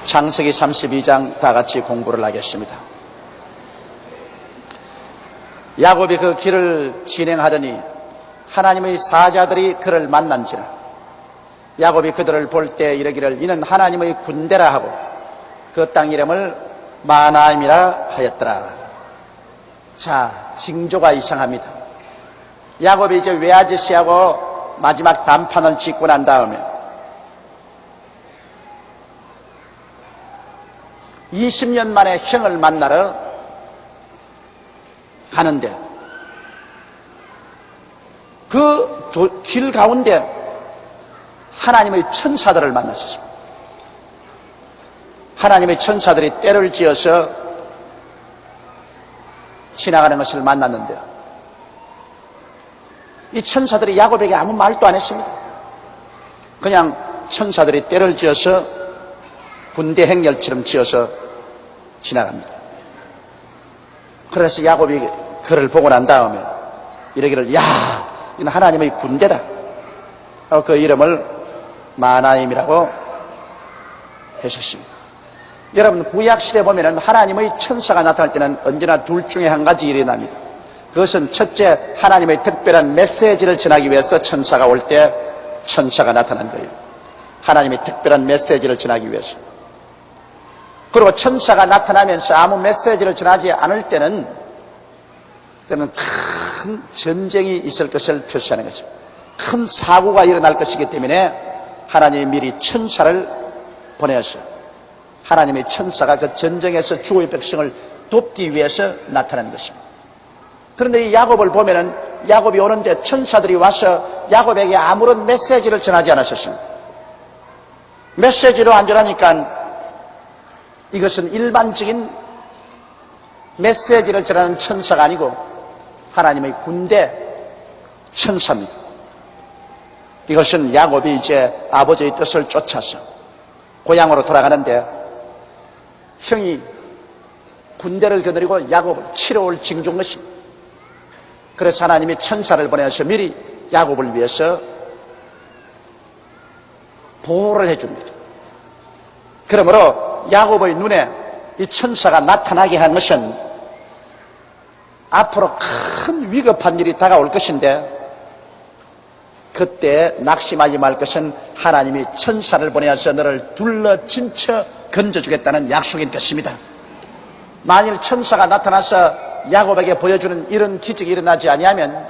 창세기 32장 다 같이 공부를 하겠습니다. 야곱이 그 길을 진행하더니 하나님의 사자들이 그를 만난지라. 야곱이 그들을 볼 때 이르기를 이는 하나님의 군대라 하고 그 땅 이름을 마나임이라 하였더라. 자, 징조가 이상합니다. 야곱이 이제 외아저씨하고 마지막 단판을 짓고 난 다음에 20년 만에 형을 만나러 가는데 그 길 가운데 하나님의 천사들을 만났습니다. 하나님의 천사들이 떼를 지어서 지나가는 것을 만났는데 이 천사들이 야곱에게 아무 말도 안 했습니다. 그냥 천사들이 떼를 지어서 군대 행렬처럼 지어서 지나갑니다. 그래서 야곱이 그를 보고 난 다음에 이러기를 야, 이는 하나님의 군대다 하고 그 이름을 마나임이라고 했었습니다. 여러분, 구약시대 보면은 하나님의 천사가 나타날 때는 언제나 둘 중에 한 가지 일이 납니다. 그것은 첫째, 하나님의 특별한 메시지를 전하기 위해서 천사가 올 때 천사가 나타난 거예요. 하나님의 특별한 메시지를 전하기 위해서. 그리고 천사가 나타나면서 아무 메시지를 전하지 않을 때는 그때는 큰 전쟁이 있을 것을 표시하는 것입니다. 큰 사고가 일어날 것이기 때문에 하나님이 미리 천사를 보내서 하나님의 천사가 그 전쟁에서 주의 백성을 돕기 위해서 나타나는 것입니다. 그런데 이 야곱을 보면은 야곱이 오는데 천사들이 와서 야곱에게 아무런 메시지를 전하지 않았었습니다. 메시지로 안 전하니까 이것은 일반적인 메시지를 전하는 천사가 아니고 하나님의 군대 천사입니다. 이것은 야곱이 이제 아버지의 뜻을 쫓아서 고향으로 돌아가는데 형이 군대를 거느리고 야곱을 치러 올 징조인 것입니다. 그래서 하나님이 천사를 보내서 미리 야곱을 위해서 보호를 해준 거죠. 그러므로 야곱의 눈에 이 천사가 나타나게 한 것은 앞으로 큰 위급한 일이 다가올 것인데 그때 낙심하지 말 것은 하나님이 천사를 보내서 너를 둘러 진쳐 건져주겠다는 약속인 것입니다. 만일 천사가 나타나서 야곱에게 보여주는 이런 기적이 일어나지 아니하면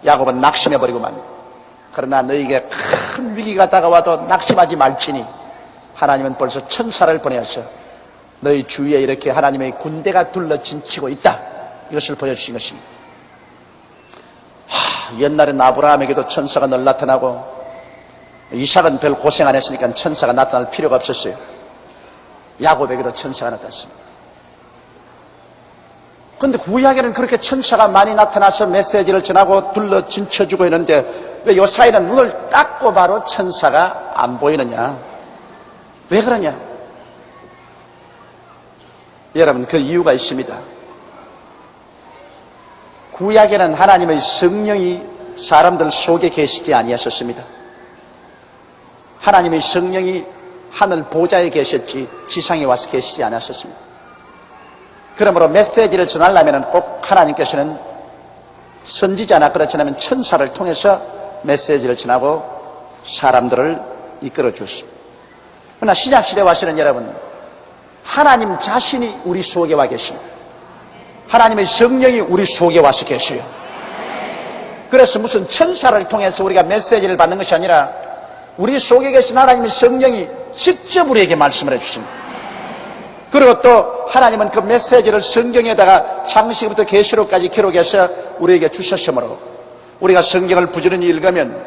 야곱은 낙심해버리고 맙니다. 그러나 너에게 큰 위기가 다가와도 낙심하지 말지니 하나님은 벌써 천사를 보내서 너희 주위에 이렇게 하나님의 군대가 둘러 진치고 있다, 이것을 보여주신 것입니다. 옛날엔 아브라함에게도 천사가 늘 나타나고 이삭은 별 고생 안 했으니까 천사가 나타날 필요가 없었어요. 야곱에게도 천사가 나타났습니다. 그런데 구약에는 그렇게 천사가 많이 나타나서 메시지를 전하고 둘러 진쳐주고 있는데 왜 요 사이는 눈을 닦고 바로 천사가 안 보이느냐? 왜 그러냐? 여러분, 그 이유가 있습니다. 구약에는 하나님의 성령이 사람들 속에 계시지 아니하셨습니다. 하나님의 성령이 하늘 보좌에 계셨지 지상에 와서 계시지 않았었습니다. 그러므로 메시지를 전하려면 꼭 하나님께서는 선지자나 그렇지 않으면 천사를 통해서 메시지를 전하고 사람들을 이끌어 주십니다. 그러나 신약시대 와서는 여러분, 하나님 자신이 우리 속에 와 계십니다. 하나님의 성령이 우리 속에 와서 계셔요. 그래서 무슨 천사를 통해서 우리가 메시지를 받는 것이 아니라 우리 속에 계신 하나님의 성령이 직접 우리에게 말씀을 해주십니다. 그리고 또 하나님은 그 메시지를 성경에다가 창세기부터 계시록까지 기록해서 우리에게 주셨으므로 우리가 성경을 부지런히 읽으면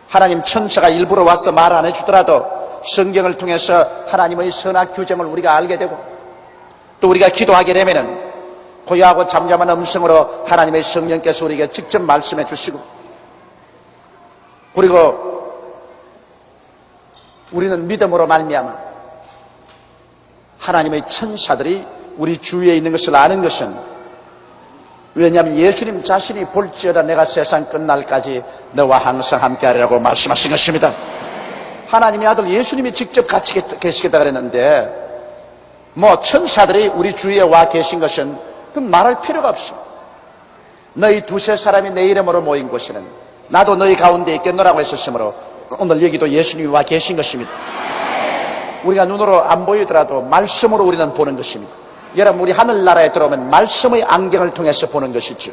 하나님 천사가 일부러 와서 말 안 해주더라도 성경을 통해서 하나님의 선악 규정을 우리가 알게 되고 또 우리가 기도하게 되면은 고요하고 잠잠한 음성으로 하나님의 성령께서 우리에게 직접 말씀해 주시고 그리고 우리는 믿음으로 말미암아 하나님의 천사들이 우리 주위에 있는 것을 아는 것은 왜냐하면 예수님 자신이 볼지어다 내가 세상 끝날까지 너와 항상 함께하리라고 말씀하신 것입니다. 하나님의 아들 예수님이 직접 같이 계시겠다 그랬는데 뭐 천사들이 우리 주위에 와 계신 것은 그 말할 필요가 없습니다. 너희 두세 사람이 내 이름으로 모인 곳에는 나도 너희 가운데 있겠노라고 했었으므로 오늘 여기도 예수님이 와 계신 것입니다. 우리가 눈으로 안 보이더라도 말씀으로 우리는 보는 것입니다. 여러분, 우리 하늘나라에 들어오면 말씀의 안경을 통해서 보는 것이죠.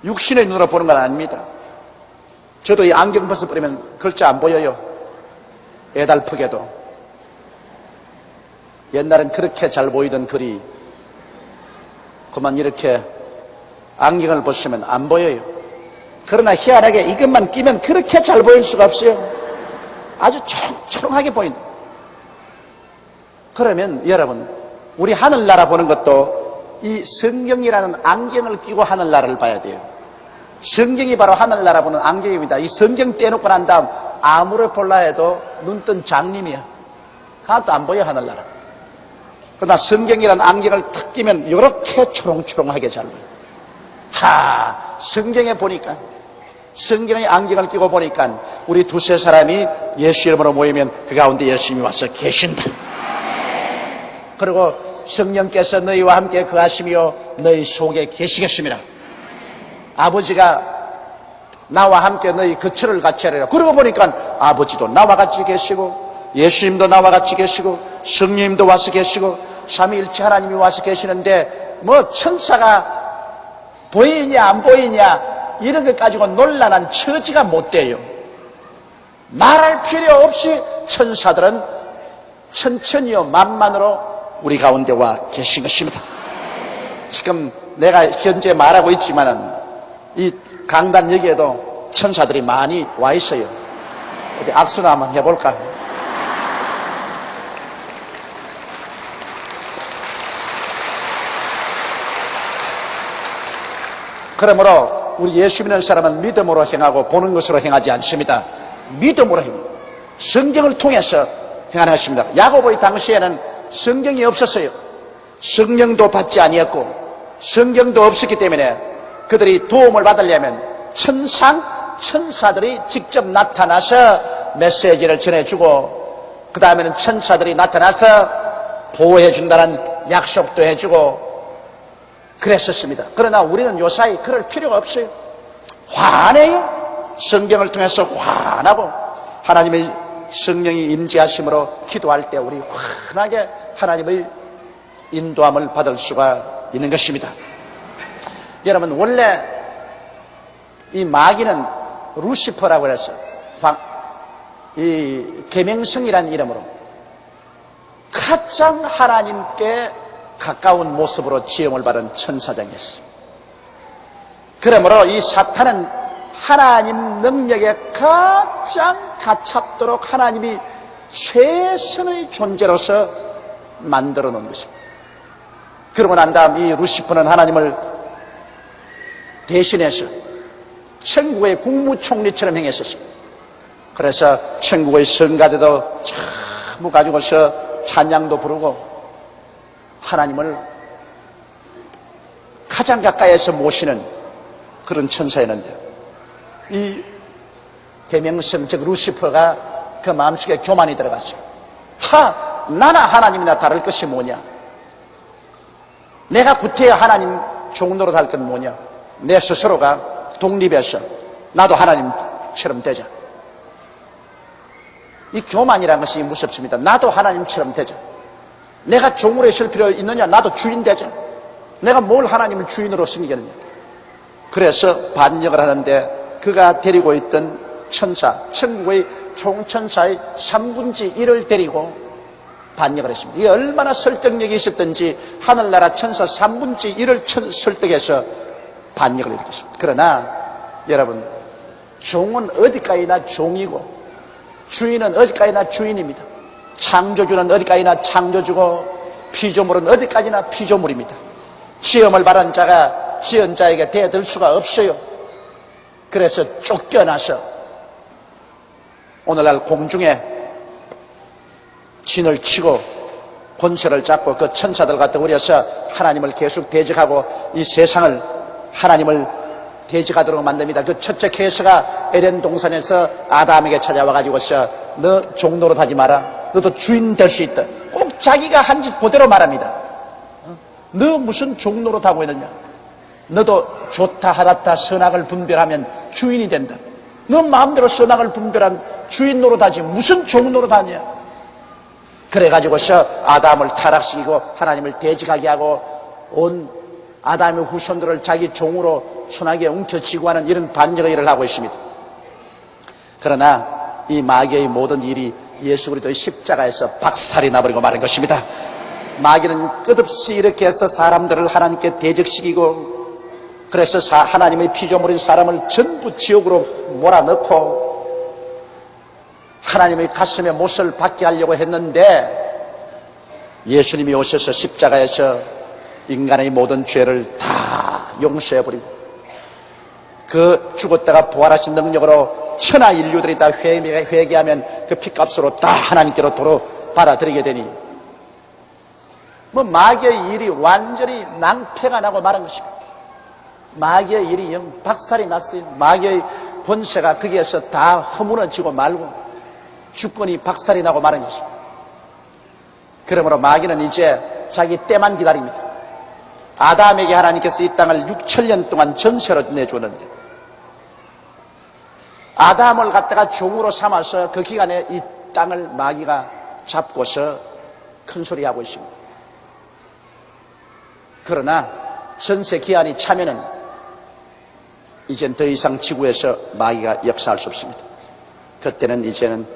육신의 눈으로 보는 건 아닙니다. 저도 이 안경 벗어버리면 글자 안 보여요. 애달프게도. 옛날엔 그렇게 잘 보이던 글이 그만 이렇게 안경을 벗으면 안 보여요. 그러나 희한하게 이것만 끼면 그렇게 잘 보일 수가 없어요. 아주 초롱초롱하게 보인다. 그러면 여러분, 우리 하늘나라 보는 것도 이 성경이라는 안경을 끼고 하늘나라를 봐야 돼요. 성경이 바로 하늘나라 보는 안경입니다. 이 성경 떼놓고 난 다음 아무리 볼라 해도 눈뜬 장님이야. 하나도 안 보여, 하늘나라. 그러나 성경이라는 안경을 탁 끼면 이렇게 초롱초롱하게 잘 보여. 성경에 보니까, 성경의 안경을 끼고 보니까 우리 두세 사람이 예수 이름으로 모이면 그 가운데 예수님이 와서 계신다. 그리고 성령께서 너희와 함께 거하시며 너희 속에 계시겠습니다. 아버지가 나와 함께 너희 거처를 같이 하리라. 그러고 보니까 아버지도 나와 같이 계시고 예수님도 나와 같이 계시고 성령님도 와서 계시고 삼위일체 하나님이 와서 계시는데 뭐 천사가 보이냐 안 보이냐 이런 것 가지고 논란한 처지가 못 돼요. 말할 필요 없이 천사들은 천천히요 만만으로 우리 가운데 와 계신 것입니다. 지금 내가 현재 말하고 있지만은 이 강단 여기에도 천사들이 많이 와 있어요. 어디 악수나 한번 해볼까? 그러므로 우리 예수 믿는 사람은 믿음으로 행하고 보는 것으로 행하지 않습니다. 믿음으로 행합니다. 성경을 통해서 행하는 것입니다. 야고보의 당시에는 성경이 없었어요. 성령도 받지 아니했고 성경도 없었기 때문에 그들이 도움을 받으려면 천사들이 직접 나타나서 메시지를 전해주고 그 다음에는 천사들이 나타나서 보호해준다는 약속도 해주고 그랬었습니다. 그러나 우리는 요사이 그럴 필요가 없어요. 화내요. 성경을 통해서 화나고 하나님의 성령이 임재하심으로 기도할 때 우리 환하게 하나님의 인도함을 받을 수가 있는 것입니다. 여러분, 원래 이 마귀는 루시퍼라고 해서 이 계명성이라는 이름으로 가장 하나님께 가까운 모습으로 지음을 받은 천사장이었습니다. 그러므로 이 사탄은 하나님 능력에 가장 가깝도록 하나님이 최선의 존재로서 만들어 놓은 것입니다. 그러고 난 다음 이 루시퍼는 하나님을 대신해서 천국의 국무총리처럼 행했었습니다. 그래서 천국의 성가대도 전부 가지고서 찬양도 부르고 하나님을 가장 가까이에서 모시는 그런 천사였는데 이 계명성 즉 루시퍼가 그 마음속에 교만이 들어갔죠. 나나 하나님이나 다를 것이 뭐냐? 내가 구태여 하나님 종로로 할 건 뭐냐? 내 스스로가 독립해서 나도 하나님처럼 되자. 이 교만이라는 것이 무섭습니다. 나도 하나님처럼 되자. 내가 종으로 있을 필요 있느냐? 나도 주인 되자. 내가 뭘 하나님을 주인으로 섬기겠느냐? 그래서 반역을 하는데 그가 데리고 있던 천사, 천국의 총천사의 3분의 1을 데리고 반역을 했습니다. 이게 얼마나 설득력이 있었던지 하늘나라 천사 3분의 1을 설득해서 반역을 일으켰습니다. 그러나 여러분, 종은 어디까지나 종이고 주인은 어디까지나 주인입니다. 창조주는 어디까지나 창조주고 피조물은 어디까지나 피조물입니다. 지음을 받은 자가 지은 자에게 대들 수가 없어요. 그래서 쫓겨나서 오늘날 공중에 진을 치고 권세를 잡고 그 천사들과 더불어서 하나님을 계속 대적하고 이 세상을 하나님을 대적하도록 만듭니다. 그 첫째 케이스가 에덴 동산에서 아담에게 찾아와 가지고서 너 종노릇 하지 마라. 너도 주인 될 수 있다. 꼭 자기가 한 짓 그대로 말합니다. 너 무슨 종노릇 하고 있느냐? 너도 좋다 하다타 선악을 분별하면 주인이 된다. 너 마음대로 선악을 분별한 주인 노릇하지 무슨 종 노릇하냐? 그래가지고서 아담을 타락시키고 하나님을 대적하게 하고 온 아담의 후손들을 자기 종으로 순하게 움켜쥐고 하는 이런 반역의 일을 하고 있습니다. 그러나 이 마귀의 모든 일이 예수 그리스도의 십자가에서 박살이 나버리고 마는 것입니다. 마귀는 끝없이 이렇게 해서 사람들을 하나님께 대적시키고 그래서 하나님의 피조물인 사람을 전부 지옥으로 몰아넣고 하나님의 가슴에 못을 박게 하려고 했는데 예수님이 오셔서 십자가에서 인간의 모든 죄를 다 용서해버리고 그 죽었다가 부활하신 능력으로 천하 인류들이 다 회개하면 그 피값으로 다 하나님께로 도로 받아들이게 되니 마귀의 일이 완전히 낭패가 나고 말한 것입니다. 마귀의 일이 영 박살이 났어요. 마귀의 권세가 거기에서 다 허무너지고 말고 주권이 박살이 나고 마는 것입니다. 그러므로 마귀는 이제 자기 때만 기다립니다. 아담에게 하나님께서 이 땅을 6천년 동안 전세로 내주었는데 아담을 갖다가 종으로 삼아서 그 기간에 이 땅을 마귀가 잡고서 큰소리하고 있습니다. 그러나 전세 기한이 차면은 이젠 더 이상 지구에서 마귀가 역사할 수 없습니다. 그때는 이제는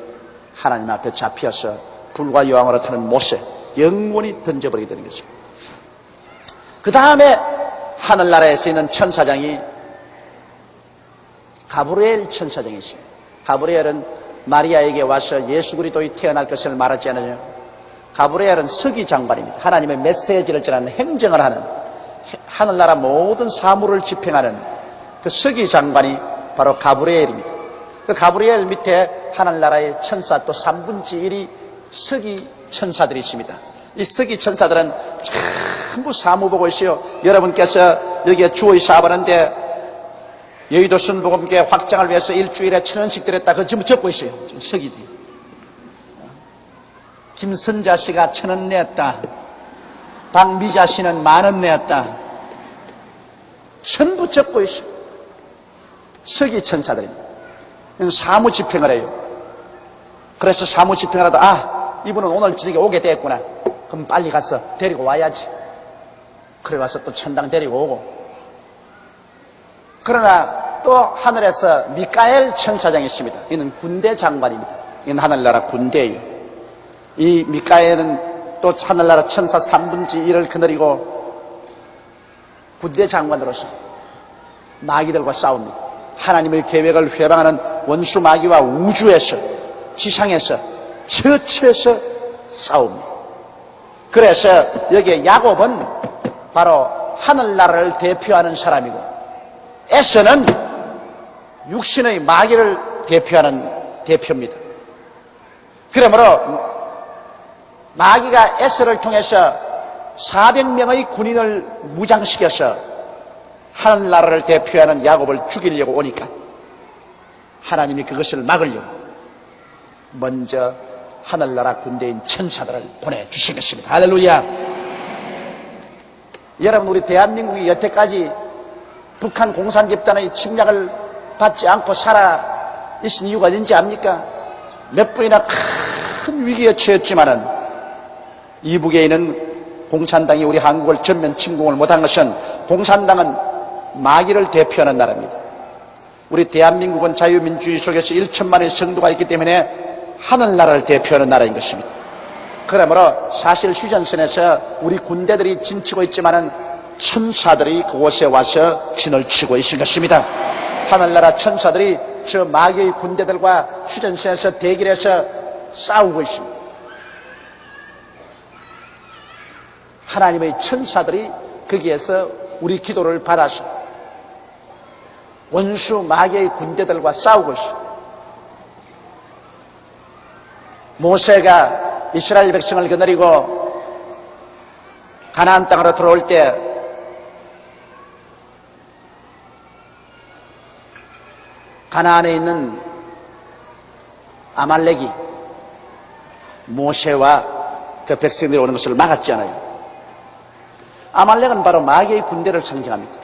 하나님 앞에 잡혀서 불과 여왕으로 타는 못에 영원히 던져버리게 되는 것입니다. 그 다음에 하늘나라에서 있는 천사장이 가브리엘 천사장이 있습니다. 가브리엘은 마리아에게 와서 예수 그리스도의 태어날 것을 말하지 않으냐. 가브리엘은 서기 장관입니다. 하나님의 메시지를 전하는 행정을 하는 하늘나라 모든 사물을 집행하는 그 서기 장관이 바로 가브리엘입니다. 그 가브리엘 밑에 하늘나라의 천사 또 3분의 1이 서기 천사들이 있습니다. 이 서기 천사들은 전부 사무 보고 있어요. 여러분께서 여기에 주의 사업하는데 여의도 순복음교회 확장을 위해서 일주일에 1,000원씩 드렸다. 그거 전부 적고 있어요. 지금 서기들이. 김선자 씨가 1,000원 냈다. 박미자 씨는 10,000원 냈다. 전부 적고 있어요. 서기 천사들입니다. 사무 집행을 해요. 그래서 사무 집행을 하다 이분은 오늘 저녁에 오게 됐구나. 그럼 빨리 가서 데리고 와야지. 그래 가서 또 천당 데리고 오고. 그러나 또 하늘에서 미카엘 천사장이 있습니다. 이는 군대 장관입니다. 이는 하늘나라 군대예요. 이 미카엘은 또 하늘나라 천사 3분의 1을 거느리고 군대 장관으로서 마귀들과 싸웁니다. 하나님의 계획을 회방하는 원수 마귀와 우주에서 지상에서 처처에서 싸웁니다. 그래서 여기에 야곱은 바로 하늘나라를 대표하는 사람이고 에서는 육신의 마귀를 대표하는 대표입니다. 그러므로 마귀가 에서를 통해서 400명의 군인을 무장시켜서 하늘나라를 대표하는 야곱을 죽이려고 오니까 하나님이 그것을 막으려고 먼저 하늘나라 군대인 천사들을 보내주신 것입니다. 할렐루야. 여러분, 우리 대한민국이 여태까지 북한 공산집단의 침략을 받지 않고 살아 있은 이유가 어딘지 압니까? 몇 번이나 큰 위기에 처했지만은 이북에 있는 공산당이 우리 한국을 전면 침공을 못한 것은 공산당은 마귀를 대표하는 나라입니다. 우리 대한민국은 자유민주주의 속에서 1천만의 성도가 있기 때문에 하늘나라를 대표하는 나라인 것입니다. 그러므로 사실 휴전선에서 우리 군대들이 진치고 있지만은 천사들이 그곳에 와서 진을 치고 있을 것입니다. 하늘나라 천사들이 저 마귀의 군대들과 휴전선에서 대결해서 싸우고 있습니다. 하나님의 천사들이 거기에서 우리 기도를 받아서 원수 마귀의 군대들과 싸우고 있습니다. 모세가 이스라엘 백성을 거느리고 가나안 땅으로 들어올 때 가나안에 있는 아말렉이 모세와 그 백성들이 오는 것을 막았잖아요. 아말렉은 바로 마귀의 군대를 상징합니다.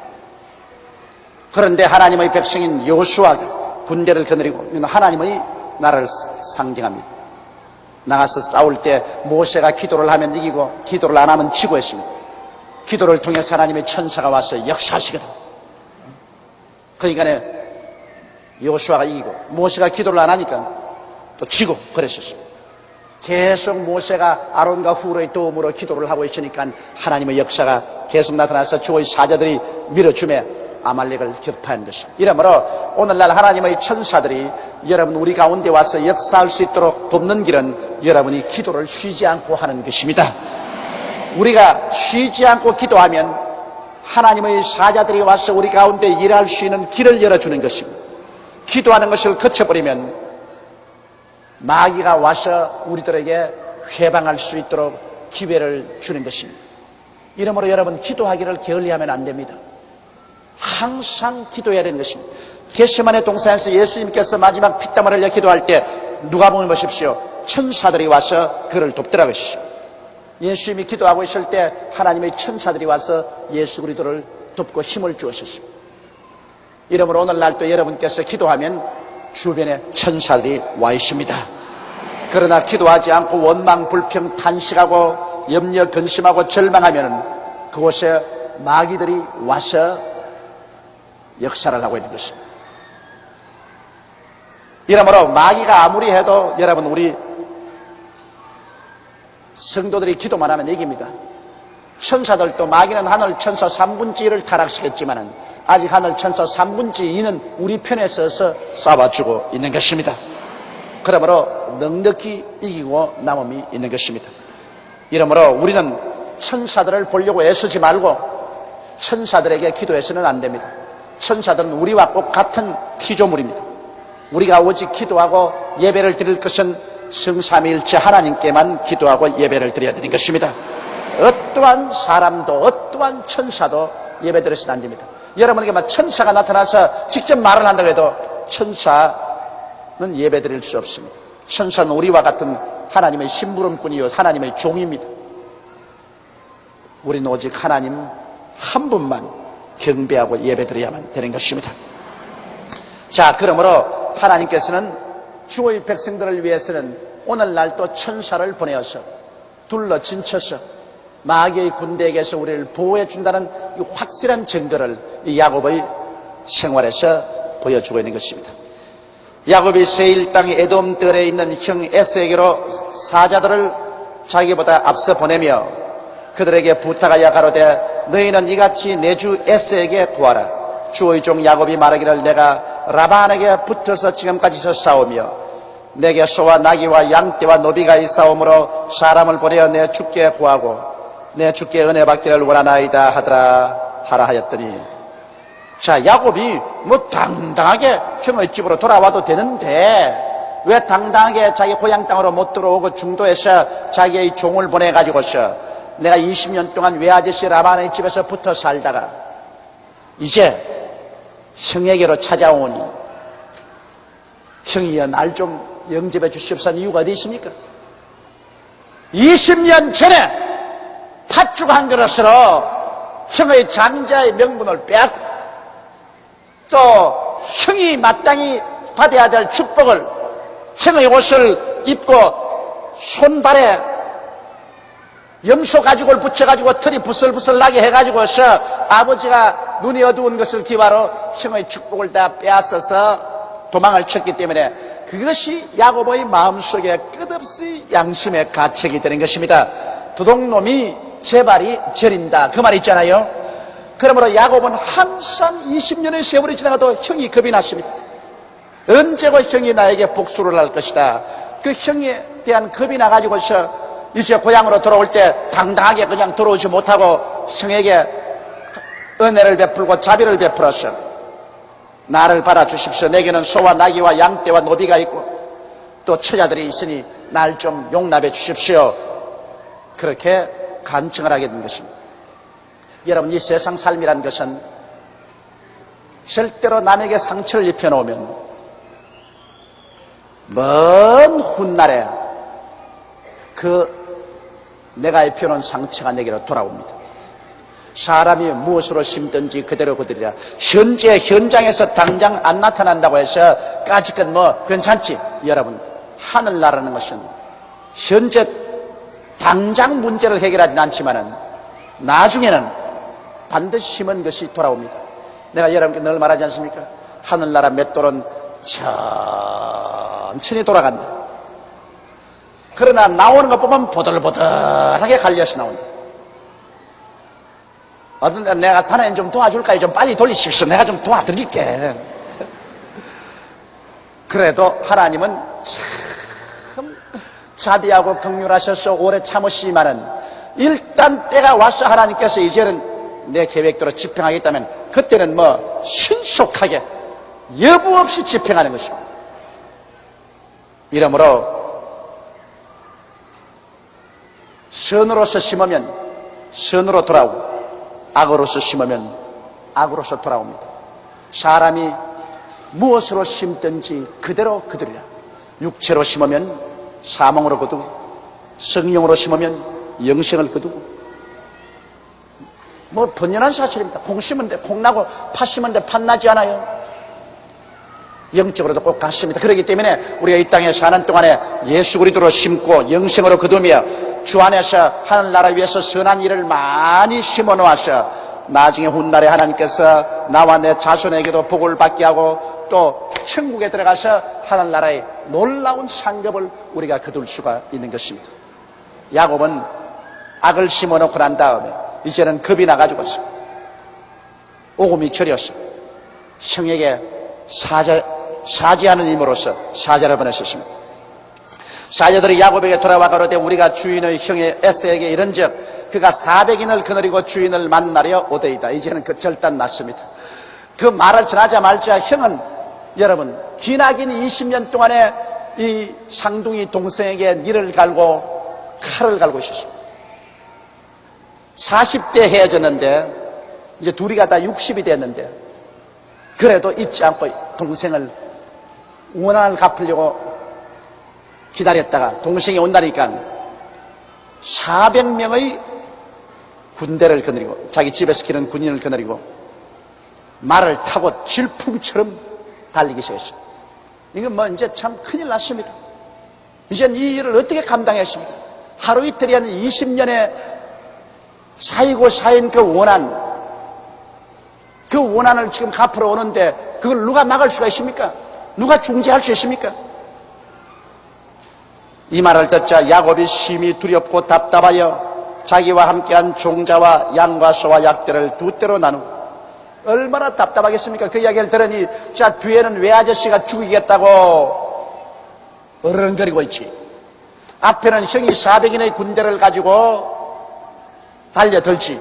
그런데 하나님의 백성인 여호수아가 군대를 거느리고 하나님의 나라를 상징합니다. 나가서 싸울 때 모세가 기도를 하면 이기고 기도를 안 하면 지고 했습니다. 기도를 통해서 하나님의 천사가 와서 역사하시거든. 그러니까 여호수아가 이기고 모세가 기도를 안 하니까 또 지고 그랬었습니다. 계속 모세가 아론과 후로의 도움으로 기도를 하고 있으니까 하나님의 역사가 계속 나타나서 주의 사자들이 밀어주며 아말렉을 격파한 것입니다. 이러므로 오늘날 하나님의 천사들이 여러분 우리 가운데 와서 역사할 수 있도록 돕는 길은 여러분이 기도를 쉬지 않고 하는 것입니다. 우리가 쉬지 않고 기도하면 하나님의 사자들이 와서 우리 가운데 일할 수 있는 길을 열어주는 것입니다. 기도하는 것을 거쳐버리면 마귀가 와서 우리들에게 회방할 수 있도록 기회를 주는 것입니다. 이러므로 여러분 기도하기를 게을리하면 안 됩니다. 항상 기도해야 되는 것입니다. 겟세마네 동산에서 예수님께서 마지막 피땀을 흘려 기도할 때 누가복음 보십시오. 천사들이 와서 그를 돕더라고요. 예수님이 기도하고 있을 때 하나님의 천사들이 와서 예수 그리스도를 돕고 힘을 주었습니다. 이러므로 오늘날 또 여러분께서 기도하면 주변에 천사들이 와 있습니다. 그러나 기도하지 않고 원망, 불평, 탄식하고 염려, 근심하고 절망하면 그곳에 마귀들이 와서 역사를 하고 있는 것입니다. 이러므로 마귀가 아무리 해도 여러분 우리 성도들이 기도만 하면 이깁니다. 천사들도 마귀는 하늘 천사 3분의 1을 타락시켰지만 아직 하늘 천사 3분의 2는 우리 편에 서서 싸워주고 있는 것입니다. 그러므로 넉넉히 이기고 남음이 있는 것입니다. 이러므로 우리는 천사들을 보려고 애쓰지 말고 천사들에게 기도해서는 안 됩니다. 천사들은 우리와 꼭 같은 피조물입니다. 우리가 오직 기도하고 예배를 드릴 것은 성삼위일체 하나님께만 기도하고 예배를 드려야 되는 것입니다. 어떠한 사람도 어떠한 천사도 예배 드려서는 안 됩니다. 여러분에게만 천사가 나타나서 직접 말을 한다고 해도 천사는 예배 드릴 수 없습니다. 천사는 우리와 같은 하나님의 심부름꾼이요 하나님의 종입니다. 우리는 오직 하나님 한 분만 경배하고 예배 드려야만 되는 것입니다. 자, 그러므로 하나님께서는 주의 백성들을 위해서는 오늘날 또 천사를 보내어서 둘러 진쳐서 마귀의 군대에게서 우리를 보호해 준다는 이 확실한 증거를 이 야곱의 생활에서 보여주고 있는 것입니다. 야곱이 세일 땅 에돔 들에 있는 형 에스에게로 사자들을 자기보다 앞서 보내며 그들에게 부탁하여 가로되 너희는 이같이 내 주 에스에게 구하라. 주의 종 야곱이 말하기를 내가 라반에게 붙어서 지금까지서 싸우며 내게 소와 나귀와 양떼와 노비가 있사오므로 사람을 보내어 내 주께 구하고 내 주께 은혜 받기를 원하나이다 하라 하였더니, 자, 야곱이 뭐 당당하게 형의 집으로 돌아와도 되는데 왜 당당하게 자기 고향 땅으로 못 들어오고 중도에서 자기의 종을 보내가지고서 내가 20년 동안 외아저씨 라반의 집에서 붙어 살다가 이제 형에게로 찾아오니 형이여 날 좀 영접해 주시옵소서 하는 이유가 어디 있습니까? 20년 전에 팥죽 한 그릇으로 형의 장자의 명분을 빼앗고 또 형이 마땅히 받아야 될 축복을 형의 옷을 입고 손발에 염소 가죽을 붙여가지고 털이 부슬부슬 나게 해가지고서 아버지가 눈이 어두운 것을 기화로 형의 축복을 다 빼앗아서 도망을 쳤기 때문에 그것이 야곱의 마음속에 끝없이 양심의 가책이 되는 것입니다. 도둑놈이 제 발이 저린다, 그 말 있잖아요. 그러므로 야곱은 항상 20년의 세월이 지나가도 형이 겁이 났습니다. 언제고 형이 나에게 복수를 할 것이다. 그 형에 대한 겁이 나가지고서 이제 고향으로 돌아올 때 당당하게 그냥 돌아오지 못하고 형에게 은혜를 베풀고 자비를 베풀었어. 나를 받아주십시오. 내게는 소와 나귀와 양떼와 노비가 있고 또 처자들이 있으니 날 좀 용납해 주십시오. 그렇게 간청을 하게 된 것입니다. 여러분, 이 세상 삶이란 것은 절대로 남에게 상처를 입혀놓으면 먼 훗날에 내가 입혀놓은 상처가 내게로 돌아옵니다. 사람이 무엇으로 심든지 그대로 거두리라. 현재 현장에서 당장 안 나타난다고 해서 까짓것 괜찮지. 여러분, 하늘나라는 것은 현재 당장 문제를 해결하진 않지만은 나중에는 반드시 심은 것이 돌아옵니다. 내가 여러분께 늘 말하지 않습니까? 하늘나라 맷돌은 천천히 돌아간다. 그러나 나오는 것 보면 보들보들하게 갈려서 나온다. 어떤 데 내가 사나님 좀 도와줄까요? 좀 빨리 돌리십시오. 내가 좀 도와드릴게. 그래도 하나님은 참 자비하고 긍휼하셔서 오래 참으시지만은 일단 때가 와서 하나님께서 이제는 내 계획대로 집행하겠다면 그때는 신속하게 여부 없이 집행하는 것입니다. 이러므로 선으로서 심으면 선으로 돌아오고 악으로서 심으면 악으로서 돌아옵니다. 사람이 무엇으로 심든지 그대로 거두리라. 육체로 심으면 사망으로 거두고 성령으로 심으면 영생을 거두고 번연한 사실입니다. 콩 심은 데 콩 나고 팥 심은 데 팥 나지 않아요. 영적으로도 꼭 같습니다. 그렇기 때문에 우리가 이 땅에 사는 동안에 예수 그리스도로 심고 영생으로 거두며 주 안에서 하늘나라 위해서 선한 일을 많이 심어 놓아서 나중에 훗날에 하나님께서 나와 내 자손에게도 복을 받게 하고 또 천국에 들어가서 하늘나라의 놀라운 상급을 우리가 거둘 수가 있는 것입니다. 야곱은 악을 심어 놓고 난 다음에 이제는 겁이 나가지고서 오금이 저렸어. 형에게 사죄하는 힘으로써 사죄를 보내셨습니다. 사자들이 야곱에게 돌아와 가로되 우리가 주인의 형의 에서에게 이른즉 그가 400인을 거느리고 주인을 만나려 오되이다. 이제는 그 결단 났습니다. 그 말을 전하자마자 형은 여러분 기나긴 20년 동안에 이 상둥이 동생에게 니를 갈고 칼을 갈고 있었습니다. 40대 헤어졌는데 이제 둘이가 다 60이 됐는데 그래도 잊지 않고 동생을 원한을 갚으려고 기다렸다가 동생이 온다니까 400명의 군대를 거느리고 자기 집에서 기른 군인을 거느리고 말을 타고 질풍처럼 달리기 시작했습니다. 이건 이제 참 큰일 났습니다. 이젠 이 일을 어떻게 감당했습니까? 하루 이틀이 아닌 20년의 사이고 사인 그 원한을 지금 갚으러 오는데 그걸 누가 막을 수가 있습니까? 누가 중재할 수 있습니까? 이 말을 듣자 야곱이 심히 두렵고 답답하여 자기와 함께한 종자와 양과 소와 약들을 두 떼로 나누고 얼마나 답답하겠습니까? 그 이야기를 들으니 자 뒤에는 외아저씨가 죽이겠다고 어른거리고 있지. 앞에는 형이 400인의 군대를 가지고 달려들지.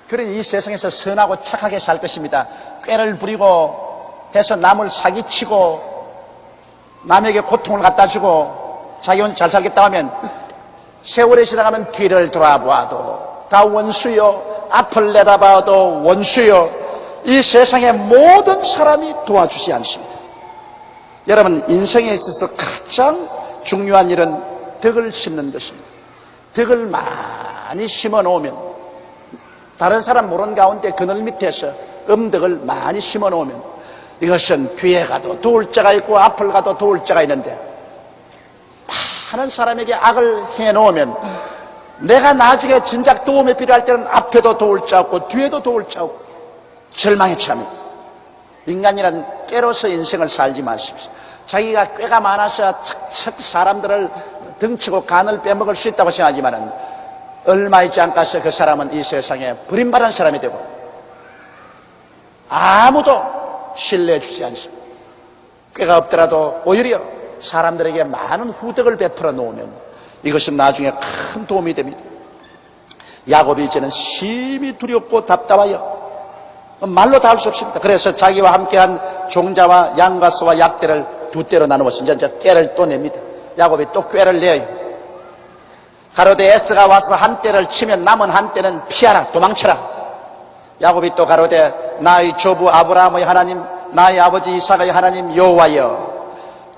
그러니 이 세상에서 선하고 착하게 살 것입니다. 꾀를 부리고 해서 남을 사기치고 남에게 고통을 갖다 주고 자기 혼자 잘 살겠다 하면 세월이 지나가면 뒤를 돌아보아도 다 원수요, 앞을 내다봐도 원수요. 이 세상의 모든 사람이 도와주지 않습니다. 여러분 인생에 있어서 가장 중요한 일은 덕을 심는 것입니다. 덕을 많이 심어 놓으면 다른 사람 모르는 가운데 그늘 밑에서 음덕을 많이 심어 놓으면 이것은 뒤에 가도 도울 자가 있고 앞을 가도 도울 자가 있는데 많은 사람에게 악을 해 놓으면 내가 나중에 진작 도움이 필요할 때는 앞에도 도울 자 없고 뒤에도 도울 자 없고 절망에 처합니다. 인간이란 꾀로서 인생을 살지 마십시오. 자기가 꾀가 많아서 척척 사람들을 등치고 간을 빼먹을 수 있다고 생각하지만은 얼마 있지 않고서 그 사람은 이 세상에 버림받은 사람이 되고 아무도 신뢰해 주지 않습니다. 꾀가 없더라도 오히려 사람들에게 많은 후덕을 베풀어 놓으면 이것은 나중에 큰 도움이 됩니다. 야곱이 이제는 심히 두렵고 답답하여 말로 다 할 수 없습니다. 그래서 자기와 함께한 종자와 양과 소와 약대를 두 떼로 나누어서 이제 꾀를 또 냅니다. 야곱이 또 꾀를 내요. 가로되 에서가 와서 한 떼를 치면 남은 한 떼는 피하라, 도망쳐라. 야곱이 또 가로되 나의 조부 아브라함의 하나님 나의 아버지 이삭의 하나님 여호와여,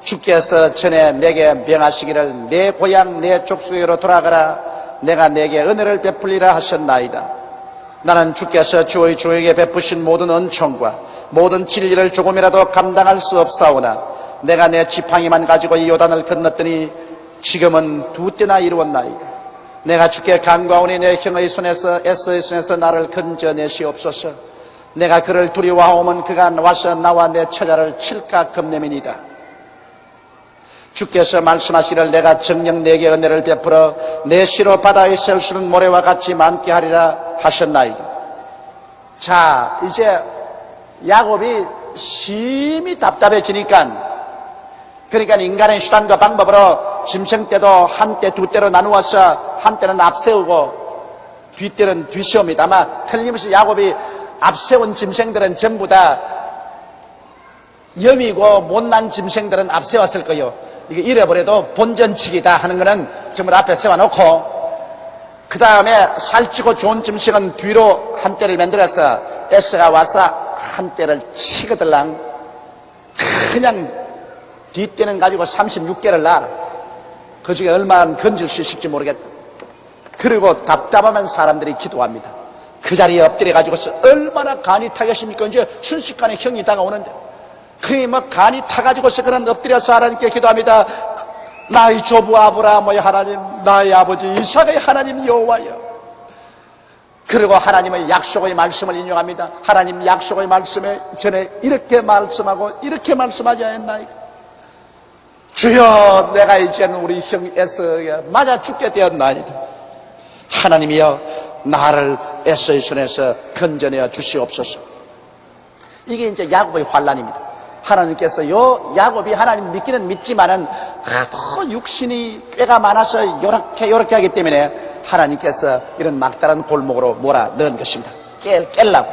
주께서 전에 내게 명하시기를 내 고향 내 족속으로 돌아가라 내가 내게 은혜를 베풀리라 하셨나이다. 나는 주께서 주의 종에게 베푸신 모든 은총과 모든 진리를 조금이라도 감당할 수 없사오나 내가 내 지팡이만 가지고 이 요단을 건넜더니 지금은 2때나 이루었나이다. 내가 주께 간구하오니 내 형의 손에서 에서의 손에서 나를 건져내시옵소서. 내가 그를 두려워하오면 그가 와서 나와 내 처자를 칠까 겁내미니다. 주께서 말씀하시기를 내가 정녕 내게 은혜를 베풀어 내 시로 바다에 셀수는 모래와 같이 많게 하리라 하셨나이다. 자, 이제 야곱이 심히 답답해지니까, 그러니까 인간의 수단과 방법으로 짐승 때도 한때 2때로 나누어서 한때는 앞세우고 뒷때는 뒤세웁니다. 아마 틀림없이 야곱이 앞세운 짐승들은 전부 다 염이고 못난 짐승들은 앞세웠을 거예요. 이게 잃어버려도 본전치기다 하는 거는 전부 앞에 세워놓고, 그 다음에 살찌고 좋은 짐승은 뒤로 한 대를 만들어서 에서가 와서 한 대를 치거들랑 그냥 뒷대는 가지고 36개를 낳아. 그 중에 얼마나 건질 수 있을지 모르겠다. 그리고 답답하면 사람들이 기도합니다. 그 자리에 엎드려 가지고서 얼마나 간이 타겠습니까? 이제 순식간에 형이 다가오는데 그게 뭐 간이 타가지고서 그는 엎드려서 하나님께 기도합니다. 나의 조부 아브라함의 하나님 나의 아버지 이삭의 하나님 여호와여. 그리고 하나님의 약속의 말씀을 인용합니다. 하나님 약속의 말씀에 전에 이렇게 말씀하고 이렇게 말씀하지 않았나이까? 주여, 내가 이제는 우리 형 에서에게 맞아 죽게 되었나이다. 하나님이여, 나를 에서의 손에서 건져내어 주시옵소서. 이게 이제 야곱의 환란입니다. 하나님께서 야곱이 하나님 믿기는 믿지만은 하도 육신이 꾀가 많아서 요렇게 하기 때문에 하나님께서 이런 막다른 골목으로 몰아 넣은 것입니다. 깰라고.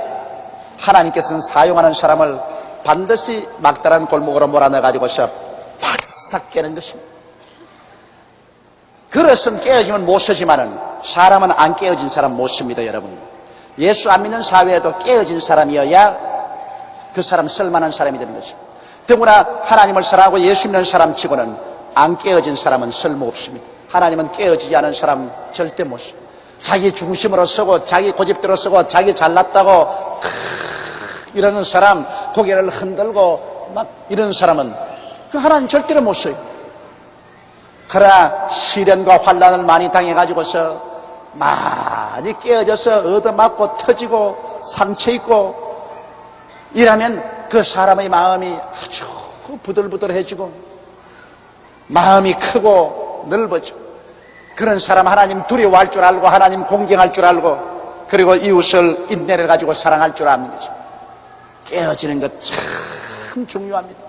하나님께서는 사용하는 사람을 반드시 막다른 골목으로 몰아 넣어가지고서 바싹 깨는 것입니다. 그릇은 깨어지면 못 서지만은 사람은 안 깨어진 사람 못 섭니다, 여러분. 예수 안 믿는 사회에도 깨어진 사람이어야 그 사람 쓸만한 사람이 되는 것입니다. 더구나 하나님을 사랑하고 예수 믿는 사람 치고는 안 깨어진 사람은 쓸모없습니다. 하나님은 깨어지지 않은 사람 절대 못 써. 자기 중심으로 쓰고 자기 고집대로 쓰고 자기 잘났다고 이러는 사람, 고개를 흔들고 막 이런 사람은 그 하나님 절대로 못 써요. 그러나 시련과 환난을 많이 당해가지고서 많이 깨어져서 얻어맞고 터지고 상처 있고 이라면 그 사람의 마음이 아주 부들부들해지고 마음이 크고 넓어져. 그런 사람 하나님 두려워할 줄 알고 하나님 공경할 줄 알고 그리고 이웃을 인내를 가지고 사랑할 줄 아는 거죠. 깨어지는 것 참 중요합니다.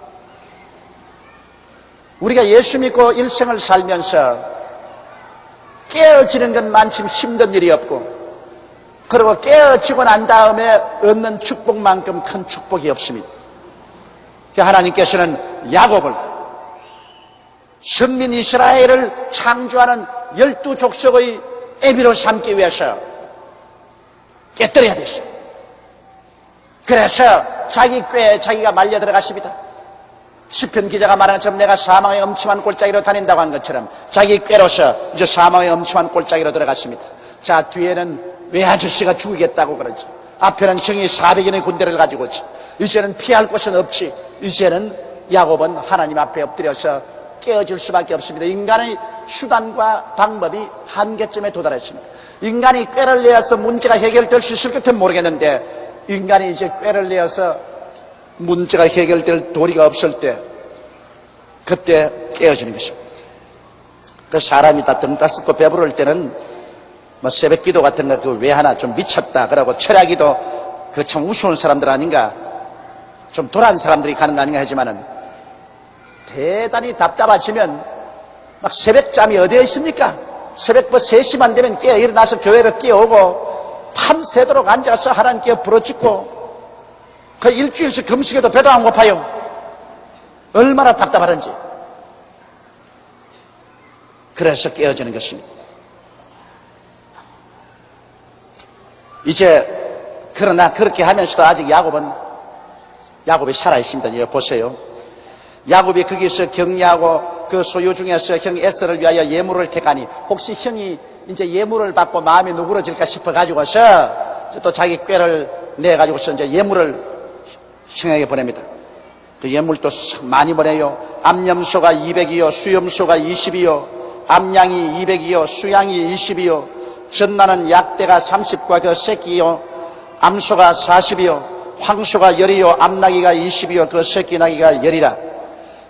우리가 예수 믿고 일생을 살면서 깨어지는 것만큼 힘든 일이 없고 그리고 깨어지고 난 다음에 얻는 축복만큼 큰 축복이 없습니다. 하나님께서는 야곱을 선민 이스라엘을 창조하는 12족속의 애비로 삼기 위해서 깨뜨려야 됐습니다. 그래서 자기 꾀에 자기가 말려 들어갔습니다. 시편 기자가 말한 것처럼 내가 사망의 엄침한 골짜기로 다닌다고 한 것처럼 자기 꾀로서 이제 사망의 엄침한 골짜기로 들어갔습니다. 자, 뒤에는 외아저씨가 죽이겠다고 그러지. 앞에는 형이 400인의 군대를 가지고 있지. 이제는 피할 곳은 없지. 이제는 야곱은 하나님 앞에 엎드려서 깨어질 수밖에 없습니다. 인간의 수단과 방법이 한계점에 도달했습니다. 인간이 꾀를 내어서 문제가 해결될 수 있을 것은 모르겠는데 인간이 이제 꾀를 내어서 문제가 해결될 도리가 없을 때 그때 깨어지는 것입니다. 그 사람이 다 등 따숩고 배부를 때는 뭐 새벽 기도 같은 거 그거 왜 하나 좀 미쳤다 그러고 철야기도 그 참 우스운 사람들 아닌가 좀 도란 사람들이 가는 거 아닌가 하지만은 대단히 답답해지면 막 새벽잠이 어디에 있습니까? 새벽 뭐 3시만 되면 깨어 일어나서 교회로 뛰어오고 밤새도록 앉아서 하나님께 부르짖고 그 일주일씩 금식해도 배도 안 고파요. 얼마나 답답하던지. 그래서 깨어지는 것입니다. 이제 그러나 그렇게 하면서도 아직 야곱이 살아있습니다. 여기 보세요. 야곱이 거기서 격려하고 그 소유 중에서 형 에서를 위하여 예물을 택하니, 혹시 형이 이제 예물을 받고 마음이 누그러질까 싶어가지고서 또 자기 꾀를 내가지고서 이제 예물을 형에게 보냅니다. 그 예물도 많이 보내요. 암염소가 200이요, 수염소가 20이요, 암양이 200이요, 수양이 20이요, 전나는 약대가 30과 그 새끼요, 암소가 40이요, 황소가 10이요, 암나기가 20이요, 그 새끼 나기가 10이라.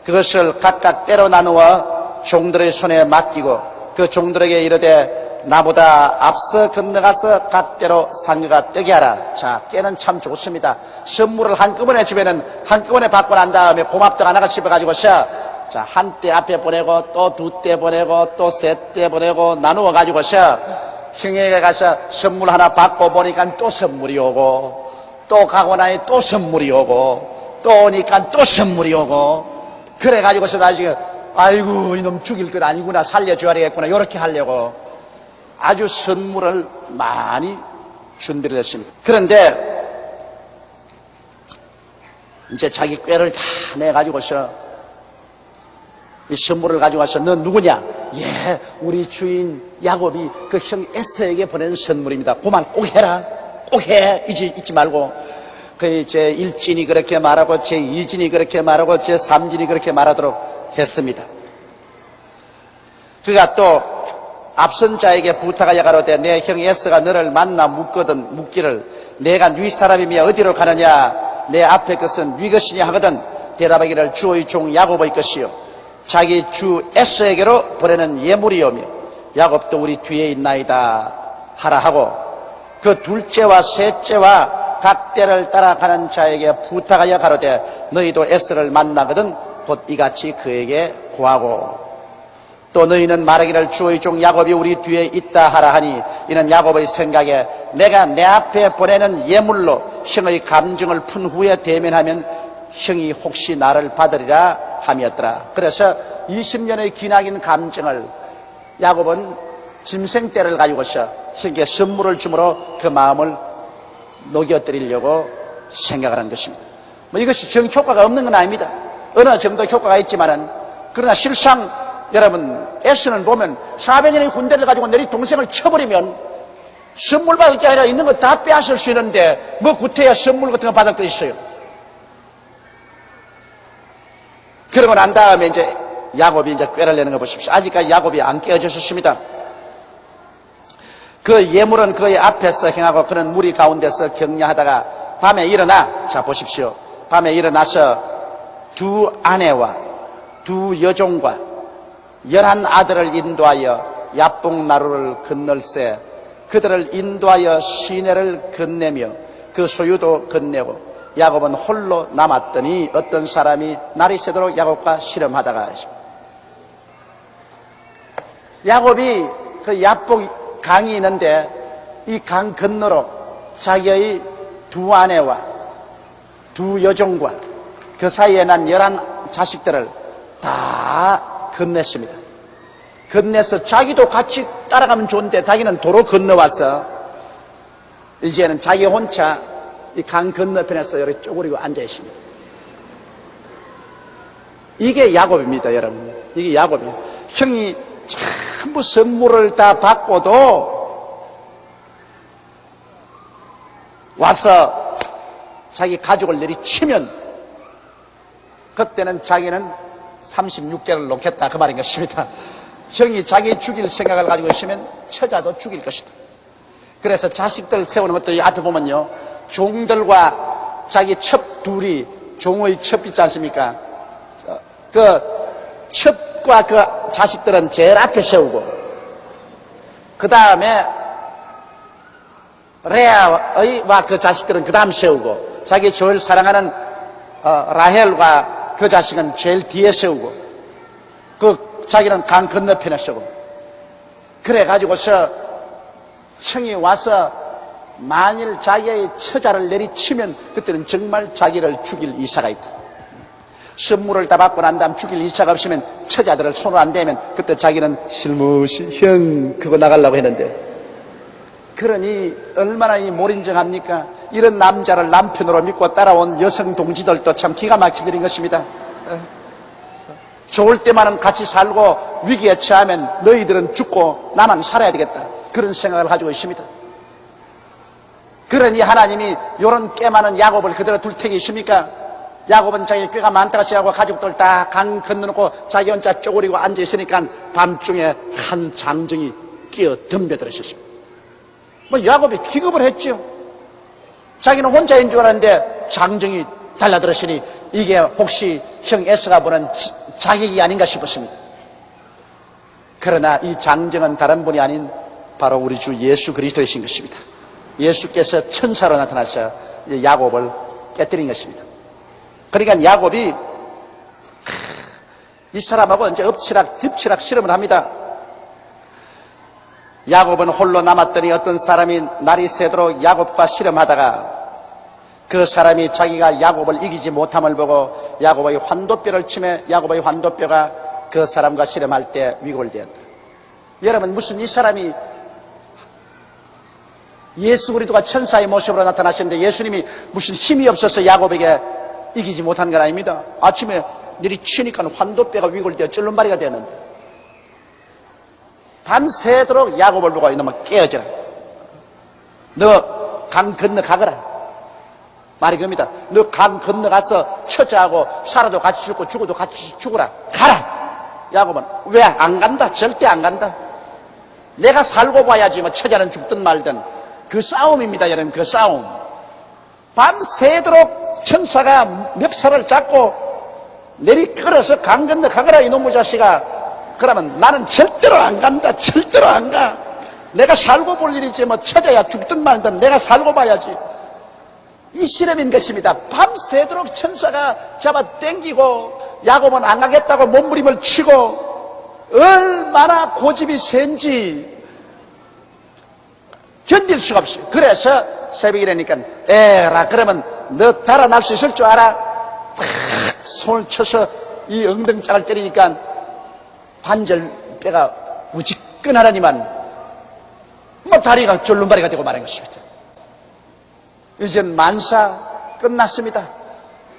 그것을 각각 때려 나누어 종들의 손에 맡기고 그 종들에게 이르되 나보다 앞서 건너가서 각 때로 상여가 뜨게 하라. 자, 깨는 참 좋습니다. 선물을 한꺼번에 주면은 한꺼번에 받고 난 다음에 고맙다가 하나가 씹어가지고서 자, 한 때 앞에 보내고 또 두 때 보내고 또 세 때 보내고 나누어 가지고서 형에게 가서 선물 하나 받고 보니까 또 선물이 오고, 또 가고 나니 또 선물이 오고, 또 오니까 또 선물이 오고, 그래가지고서 나중에 아이고 이놈 죽일 것 아니구나, 살려줘야 되겠구나, 이렇게 하려고 아주 선물을 많이 준비를 했습니다. 그런데 이제 자기 꾀를 다 내가지고서 이 선물을 가지고 와서 너 누구냐? 예, 우리 주인 야곱이 그 형 에서에게 보낸 선물입니다. 그만 꼭 해라, 꼭 해, 잊지 말고. 그 제 1진이 그렇게 말하고 제 2진이 그렇게 말하고 제 3진이 그렇게 말하도록 했습니다. 그가 또 앞선 자에게 부탁하여 가로되 내 형 에서가 너를 만나 묻기를 내가 네 사람이며 어디로 가느냐? 내 앞에 것은 네 것이니 하거든 대답하기를 주의 종 야곱의 것이요 자기 주 에서에게로 보내는 예물이오며 야곱도 우리 뒤에 있나이다 하라 하고, 그 둘째와 셋째와 각 때를 따라가는 자에게 부탁하여 가로되 너희도 에서를 만나거든 곧 이같이 그에게 구하고, 또 너희는 말하기를 주의 종 야곱이 우리 뒤에 있다 하라 하니, 이는 야곱의 생각에 내가 내 앞에 보내는 예물로 형의 감정을 푼 후에 대면하면 형이 혹시 나를 받으리라 함이었더라. 그래서 20년의 기나긴 감정을 야곱은 짐승떼를 가지고서 형에게 선물을 주므로 그 마음을 녹여드리려고 생각을 한 것입니다. 뭐 이것이 정 효과가 없는 건 아닙니다. 어느 정도 효과가 있지만은, 그러나 실상 여러분 에서는 보면 400년의 군대를 가지고 너희 동생을 쳐버리면 선물 받을 게 아니라 있는 거 다 빼앗을 수 있는데 뭐 구태야 선물 같은 거 받을 거 있어요. 그러고 난 다음에 이제 야곱이 이제 꾀를 내는 거 보십시오. 아직까지 야곱이 안 깨어졌습니다. 그 예물은 그의 앞에서 행하고 그는 무리 가운데서 격려하다가 밤에 일어나, 자 보십시오. 밤에 일어나서 두 아내와 두 여종과 11 아들을 인도하여 야뽕 나루를 건널세 그들을 인도하여 시내를 건네며 그 소유도 건네고 야곱은 홀로 남았더니 어떤 사람이 날이 새도록 야곱과 씨름하다가, 야곱이 그 야뽕 강이 있는데 이 강 건너로 자기의 두 아내와 두 여종과 그 사이에 난 11 자식들을 다 건넸습니다. 건네서 자기도 같이 따라가면 좋은데 자기는 도로 건너와서 이제는 자기 혼자 이 강 건너편에서 이렇게 쪼그리고 앉아 있습니다. 이게 야곱입니다, 여러분. 이게 야곱이에요. 형이 전부 선물을 다 받고도 와서 자기 가족을 내리치면 그때는 자기는 36개를 놓겠다 그 말인 것입니다. 형이 자기 죽일 생각을 가지고 있으면 처자도 죽일 것이다. 그래서 자식들 세우는 것도 이 앞에 보면요, 종들과 자기 첩 둘이, 종의 첩 있지 않습니까? 그 첩과 그 자식들은 제일 앞에 세우고, 그 다음에 레아와 그 자식들은 그 다음 세우고, 자기 제일 사랑하는 라헬과 그 자식은 제일 뒤에 세우고, 그 자기는 강 건너편에 세우고, 그래가지고서 형이 와서 만일 자기의 처자를 내리치면 그때는 정말 자기를 죽일 이사가 있다. 선물을 다 받고 난 다음 죽일 이사가 없으면 처자들을 손을 안 대면 그때 자기는 실무시 형 그거 나가려고 했는데, 그러니 얼마나 이 몰인정합니까? 이런 남자를 남편으로 믿고 따라온 여성 동지들도 참 기가 막힌 일인 것입니다. 좋을 때만은 같이 살고 위기에 처하면 너희들은 죽고 나만 살아야 되겠다, 그런 생각을 가지고 있습니다. 그러니 하나님이 이런 꽤 많은 야곱을 그대로 둘 테기 있습니까? 야곱은 자기 꾀가 많다고 생각하고 가족들 다 강 건너놓고 자기 혼자 쪼그리고 앉아있으니까 밤중에 한 장정이 끼어 덤벼들었습니다. 야곱이 기겁을 했죠. 자기는 혼자인 줄 알았는데 장정이 달라들었으니 이게 혹시 형 에서가 보는 자객이 아닌가 싶었습니다. 그러나 이 장정은 다른 분이 아닌 바로 우리 주 예수 그리스도이신 것입니다. 예수께서 천사로 나타나셔 야곱을 깨뜨린 것입니다. 그러니까 야곱이 이 사람하고 이제 엎치락 뒤치락 실험을 합니다. 야곱은 홀로 남았더니 어떤 사람이 날이 새도록 야곱과 실험하다가 그 사람이 자기가 야곱을 이기지 못함을 보고 야곱의 환도뼈를 치매 야곱의 환도뼈가 그 사람과 실험할 때 위골되었다. 여러분, 무슨 이 사람이 예수 그리스도가 천사의 모습으로 나타나셨는데 예수님이 무슨 힘이 없어서 야곱에게 이기지 못한 건 아닙니다. 아침에 내리치니까 환도뼈가 위골되어 쩔름바리가 되었는데 밤새도록 야곱을 보고 이놈아 깨어져라, 너 강 건너 가거라 말이 겁니다. 너 강 건너가서 처자하고 살아도 같이 죽고 죽어도 같이 죽어라, 가라. 야곱은 왜 안 간다, 절대 안 간다. 내가 살고 봐야지 뭐 처자는 죽든 말든. 그 싸움입니다 여러분, 그 싸움. 밤새도록 천사가 멱살을 잡고 내리끌어서 강 건너 가거라 이놈의 자식아. 그러면 나는 절대로 안 간다, 절대로 안 가. 내가 살고 볼 일이지 뭐 처자야 죽든 말든 내가 살고 봐야지. 이 실험인 것입니다. 밤새도록 천사가 잡아 당기고 야곱은 안 가겠다고 몸부림을 치고 얼마나 고집이 센지 견딜 수가 없어요. 그래서 새벽이라니까 에라 그러면 너 달아날 수 있을 줄 알아? 탁 손을 쳐서 이 엉덩짝을 때리니까 관절뼈가 우지끈하더니만 뭐 다리가 졸름바리가 되고 말한 것입니다. 이젠 만사 끝났습니다.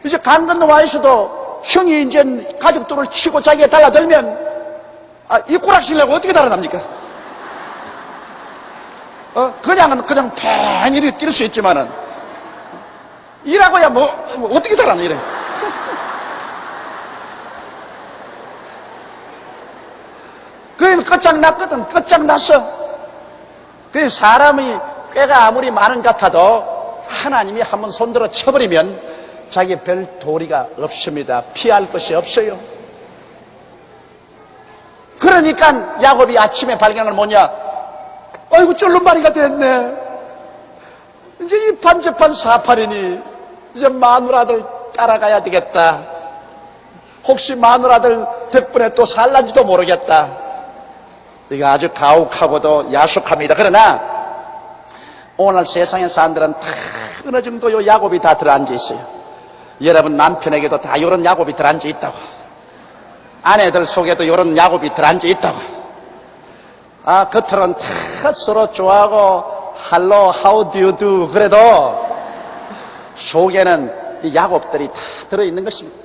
이제 강 건너 와 있어도 형이 이제 가족들을 치고 자기가 달라들면 이 꼬락실려고 어떻게 달아납니까? 그냥 팽이리 뛸 수 있지만은 이라고야 뭐 어떻게 달아나 이래. 그러면 끝장났거든. 끝장났어. 그 사람이 꾀가 아무리 많은 것 같아도 하나님이 한번 손들어 쳐버리면 자기 별 도리가 없습니다. 피할 것이 없어요. 그러니까 야곱이 아침에 발견한 건 뭐냐? 아이고 쫄름바리가 됐네. 이제 이 반접한 사팔이니 이제 마누라들 따라가야 되겠다. 혹시 마누라들 덕분에 또 살란지도 모르겠다. 이거 아주 가혹하고도 야속합니다. 그러나 오늘 세상의 사람들은 다 어느 정도 요 야곱이 다 들어앉아 있어요. 여러분 남편에게도 다 이런 야곱이 들어앉아 있다고, 아내들 속에도 이런 야곱이 들어앉아 있다고. 겉으로는 다 서로 좋아하고 할로 하우 듀두 그래도 속에는 이 야곱들이 다 들어있는 것입니다.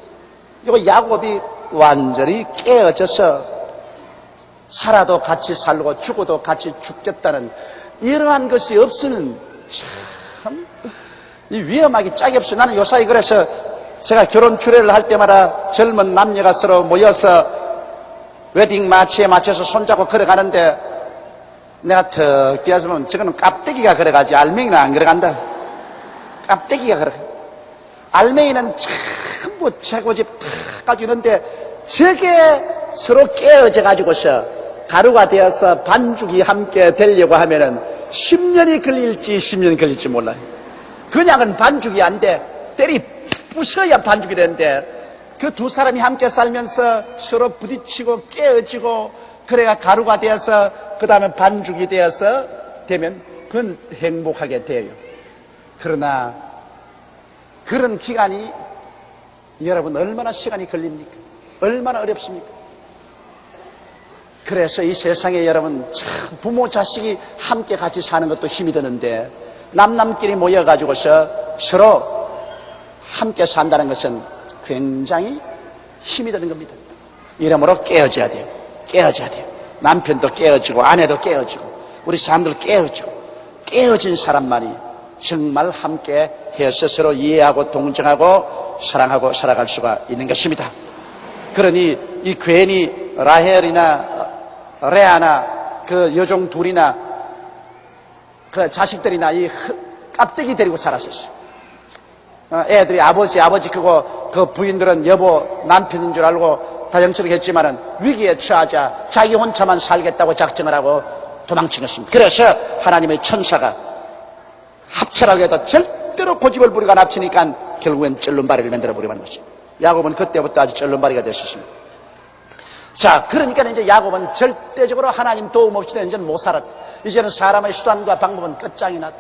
이거 야곱이 완전히 깨어져서 살아도 같이 살고 죽어도 같이 죽겠다는 이러한 것이 없으면 참 이 위험하기 짝이 없어. 나는 요사이 그래서 제가 결혼 주례를 할 때마다 젊은 남녀가 서로 모여서 웨딩 마치에 맞춰서 손잡고 걸어가는데 내가 턱 뛰어서면 저거는 깝대기가 걸어가지 알맹이는 안 걸어간다. 깝대기가 걸어가. 알맹이는 전부 재고집 다 가지고 있는데 저게 서로 깨어져 가지고서 가루가 되어서 반죽이 함께 되려고 하면은 10년이 걸릴지 10년이 걸릴지 몰라요. 그냥은 반죽이 안 돼. 때리 부숴야 반죽이 되는데 그 두 사람이 함께 살면서 서로 부딪히고 깨어지고 그래야 가루가 되어서 그 다음에 반죽이 되어서 되면 그건 행복하게 돼요. 그러나 그런 기간이 여러분 얼마나 시간이 걸립니까? 얼마나 어렵습니까? 그래서 이 세상에 여러분 참 부모 자식이 함께 같이 사는 것도 힘이 드는데 남남끼리 모여가지고서 서로 함께 산다는 것은 굉장히 힘이 드는 겁니다. 이러므로 깨어져야 돼요. 깨어져야 돼요. 남편도 깨어지고 아내도 깨어지고 우리 사람들 깨어지고, 깨어진 사람만이 정말 함께 해서 서로 이해하고 동정하고 사랑하고 살아갈 수가 있는 것입니다. 그러니 이 괜히 라헬이나 레아나 그 여종 둘이나 그 자식들이나 이 깝대기 데리고 살았었어요. 애들이 아버지 크고 그 부인들은 여보 남편인 줄 알고 다정스럽게 했지만은 위기에 처하자 자기 혼자만 살겠다고 작정을 하고 도망친 것입니다. 그래서 하나님의 천사가 합체라고 해도 절대로 고집을 부리고 안 합치니까 결국엔 쩔름바리를 만들어 버리는 것입니다. 야곱은 그때부터 아주 쩔름바리가 됐었습니다. 자, 그러니까 이제 야곱은 절대적으로 하나님 도움 없이는 이제는 못 살았다. 이제는 사람의 수단과 방법은 끝장이 났다.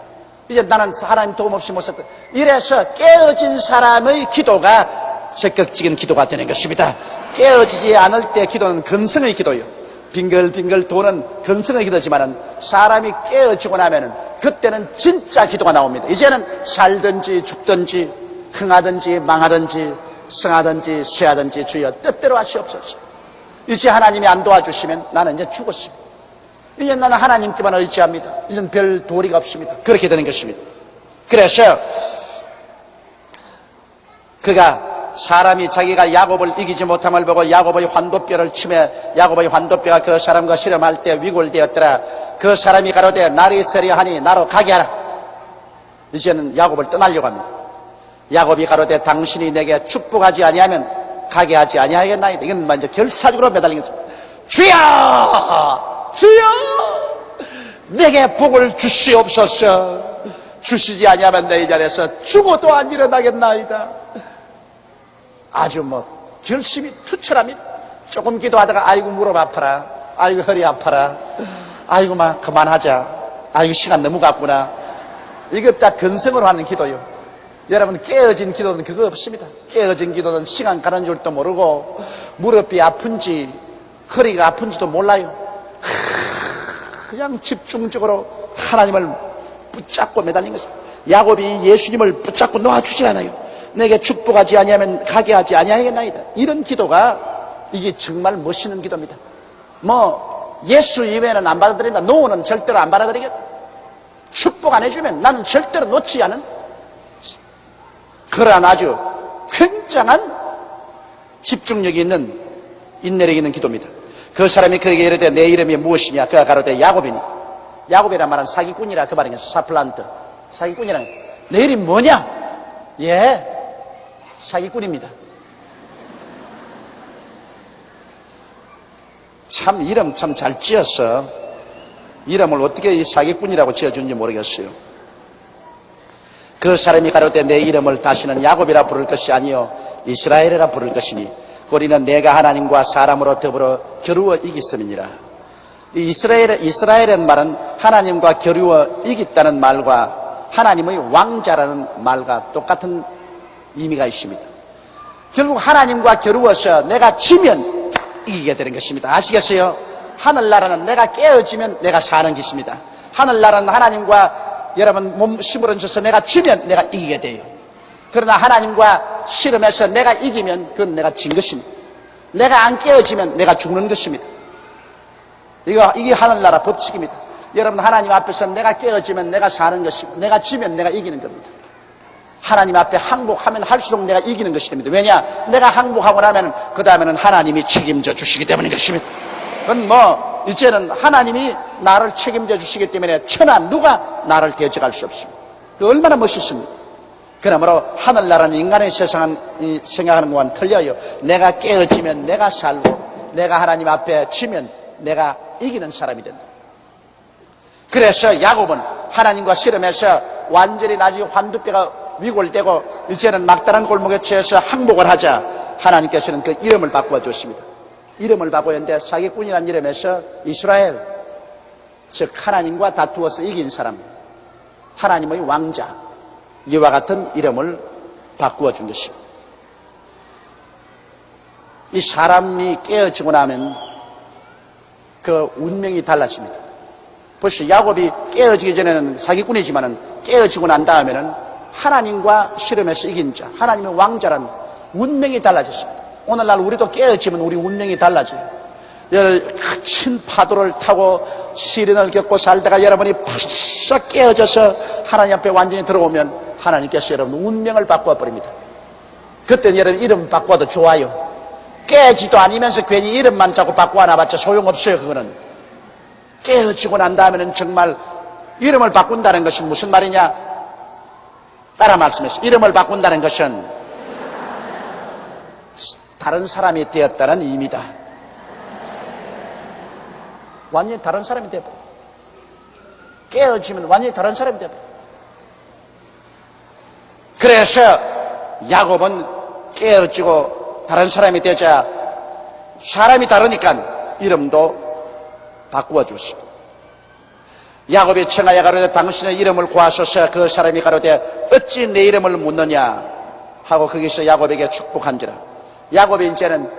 이제 나는 하나님 도움 없이 못 살았다. 이래서 깨어진 사람의 기도가 적극적인 기도가 되는 것입니다. 깨어지지 않을 때 기도는 근성의 기도요. 빙글빙글 도는 근성의 기도지만은 사람이 깨어지고 나면은 그때는 진짜 기도가 나옵니다. 이제는 살든지 죽든지 흥하든지 망하든지 성하든지 쇠하든지 주여 뜻대로 하시옵소서. 이제 하나님이 안 도와주시면 나는 이제 죽었습니다. 이제 나는 하나님께만 의지합니다. 이제는 별 도리가 없습니다. 그렇게 되는 것입니다. 그래서 그가 사람이 자기가 야곱을 이기지 못함을 보고 야곱의 환도뼈를 치매 야곱의 환도뼈가 그 사람과 실험할 때 위골되었더라. 그 사람이 가로되 날이 세려하니 나로 가게 하라. 이제는 야곱을 떠나려고 합니다. 야곱이 가로되 당신이 내게 축복하지 아니하면 가게 하지 아니하겠나이다. 이건 먼저 결사적으로 매달린 것입니다. 주여! 주여! 내게 복을 주시옵소서. 주시지 아니하면 내 이 자리에서 죽어도 안 일어나겠나이다. 아주 결심이 투철합니다. 조금 기도하다가 아이고 무릎 아파라, 아이고 허리 아파라, 아이고 막 그만하자, 아이고 시간 너무 갔구나. 이거 다 근성으로 하는 기도요. 여러분 깨어진 기도는 그거 없습니다. 깨어진 기도는 시간 가는 줄도 모르고 무릎이 아픈지 허리가 아픈지도 몰라요. 그냥 집중적으로 하나님을 붙잡고 매달린 것입니다. 야곱이 예수님을 붙잡고 놓아주질 않아요. 내게 축복하지 아니하면 가게 하지 아니하겠나이다. 이런 기도가 이게 정말 멋있는 기도입니다. 예수 이외에는 안 받아들인다. 노는 절대로 안 받아들이겠다. 축복 안 해주면 나는 절대로 놓지 않은 그러한 아주 굉장한 집중력이 있는 인내력이 있는 기도입니다. 그 사람이 그에게 이르되 내 이름이 무엇이냐? 그가 가로되 야곱이니. 야곱이란 말은 사기꾼이라 그 말인 것이죠. 사플란트. 사기꾼이라는 것이죠. 내 이름이 뭐냐? 예, 사기꾼입니다. 참 이름 참 잘 지었어. 이름을 어떻게 이 사기꾼이라고 지어준지 모르겠어요. 그 사람이 가로되 내 이름을 다시는 야곱이라 부를 것이 아니요 이스라엘이라 부를 것이니 우리는 내가 하나님과 사람으로 더불어 겨루어 이겼음이니라. 이 이스라엘이라는 말은 하나님과 겨루어 이겼다는 말과 하나님의 왕자라는 말과 똑같은 의미가 있습니다. 결국 하나님과 겨루어서 내가 지면 이기게 되는 것입니다. 아시겠어요? 하늘나라는 내가 깨어지면 내가 사는 것입니다. 하늘나라는 하나님과 여러분 몸 심으러져서 내가 지면 내가 이기게 돼요. 그러나 하나님과 씨름해서 내가 이기면 그건 내가 진 것입니다. 내가 안 깨어지면 내가 죽는 것입니다. 이게 하늘나라 법칙입니다. 여러분 하나님 앞에서 내가 깨어지면 내가 사는 것이고 내가 지면 내가 이기는 겁니다. 하나님 앞에 항복하면 할수록 내가 이기는 것이 됩니다. 왜냐? 내가 항복하고 나면 그 다음에는 하나님이 책임져 주시기 때문인 것입니다. 그건 이제는 하나님이 나를 책임져 주시기 때문에 천하 누가 나를 대적할 수 없습니다. 그 얼마나 멋있습니까? 그러므로 하늘나라는 인간의 세상은 생각하는 것과는 틀려요. 내가 깨어지면 내가 살고 내가 하나님 앞에 지면 내가 이기는 사람이 된다. 그래서 야곱은 하나님과 씨름해서 완전히 나중에 환두뼈가 위골되고 이제는 막다른 골목에 처해서 항복을 하자 하나님께서는 그 이름을 바꾸어 줬습니다. 이름을 바꾸었는데 사기꾼이라는 이름에서 이스라엘, 즉 하나님과 다투어서 이긴 사람, 하나님의 왕자, 이와 같은 이름을 바꾸어 준 것입니다. 이 사람이 깨어지고 나면 그 운명이 달라집니다. 벌써 야곱이 깨어지기 전에는 사기꾼이지만은 깨어지고 난 다음에는 하나님과 씨름해서 이긴 자, 하나님의 왕자란 운명이 달라졌습니다. 오늘날 우리도 깨어지면 우리 운명이 달라져요. 큰 파도를 타고 시련을 겪고 살다가 여러분이 벌써 깨어져서 하나님 앞에 완전히 들어오면 하나님께서 여러분 운명을 바꿔버립니다. 그때는 여러분 이름 바꿔도 좋아요. 깨지도 아니면서 괜히 이름만 자꾸 바꿔놔봤자 소용없어요. 그거는 깨어지고 난 다음에는 정말 이름을 바꾼다는 것이 무슨 말이냐? 따라 말씀했어요. 이름을 바꾼다는 것은 다른 사람이 되었다는 의미다. 완전히 다른 사람이 되어버려. 깨어지면 완전히 다른 사람이 되어버려. 그래서 야곱은 깨어지고 다른 사람이 되자 사람이 다르니까 이름도 바꾸어 줬습니다. 야곱이 청하여 가로되 당신의 이름을 구하소서. 그 사람이 가로되 어찌 내 이름을 묻느냐 하고 거기서 야곱에게 축복한지라. 야곱이 이제는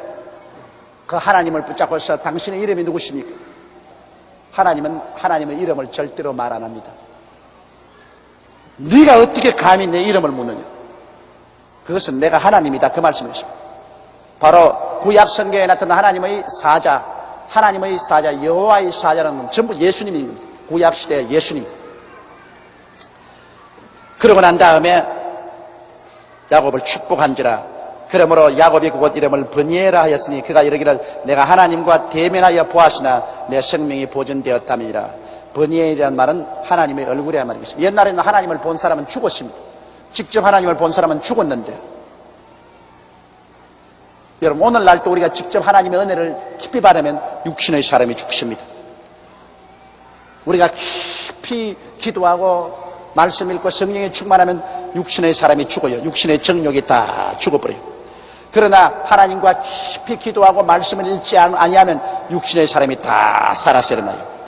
그 하나님을 붙잡고서 당신의 이름이 누구십니까? 하나님은 하나님의 이름을 절대로 말 안 합니다. 네가 어떻게 감히 내 이름을 묻느냐? 그것은 내가 하나님이다. 그 말씀이십니다. 바로 구약 성경에 나타난 하나님의 사자, 하나님의 사자, 여호와의 사자는 건 전부 예수님입니다. 구약 시대의 예수님. 그러고 난 다음에 야곱을 축복한지라. 그러므로 야곱이 그곳 이름을 브니에라 하였으니 그가 이르기를 내가 하나님과 대면하여 보았으나 내 생명이 보존되었다미니라. 브니엘이라는 말은 하나님의 얼굴이라는 말이겠습니다. 옛날에는 하나님을 본 사람은 죽었습니다. 직접 하나님을 본 사람은 죽었는데, 여러분 오늘날도 우리가 직접 하나님의 은혜를 깊이 받으면 육신의 사람이 죽습니다. 우리가 깊이 기도하고 말씀 읽고 성령에 충만하면 육신의 사람이 죽어요. 육신의 정욕이 다 죽어버려요. 그러나 하나님과 깊이 기도하고 말씀을 읽지 아니하면 육신의 사람이 다 살아서 일어나요.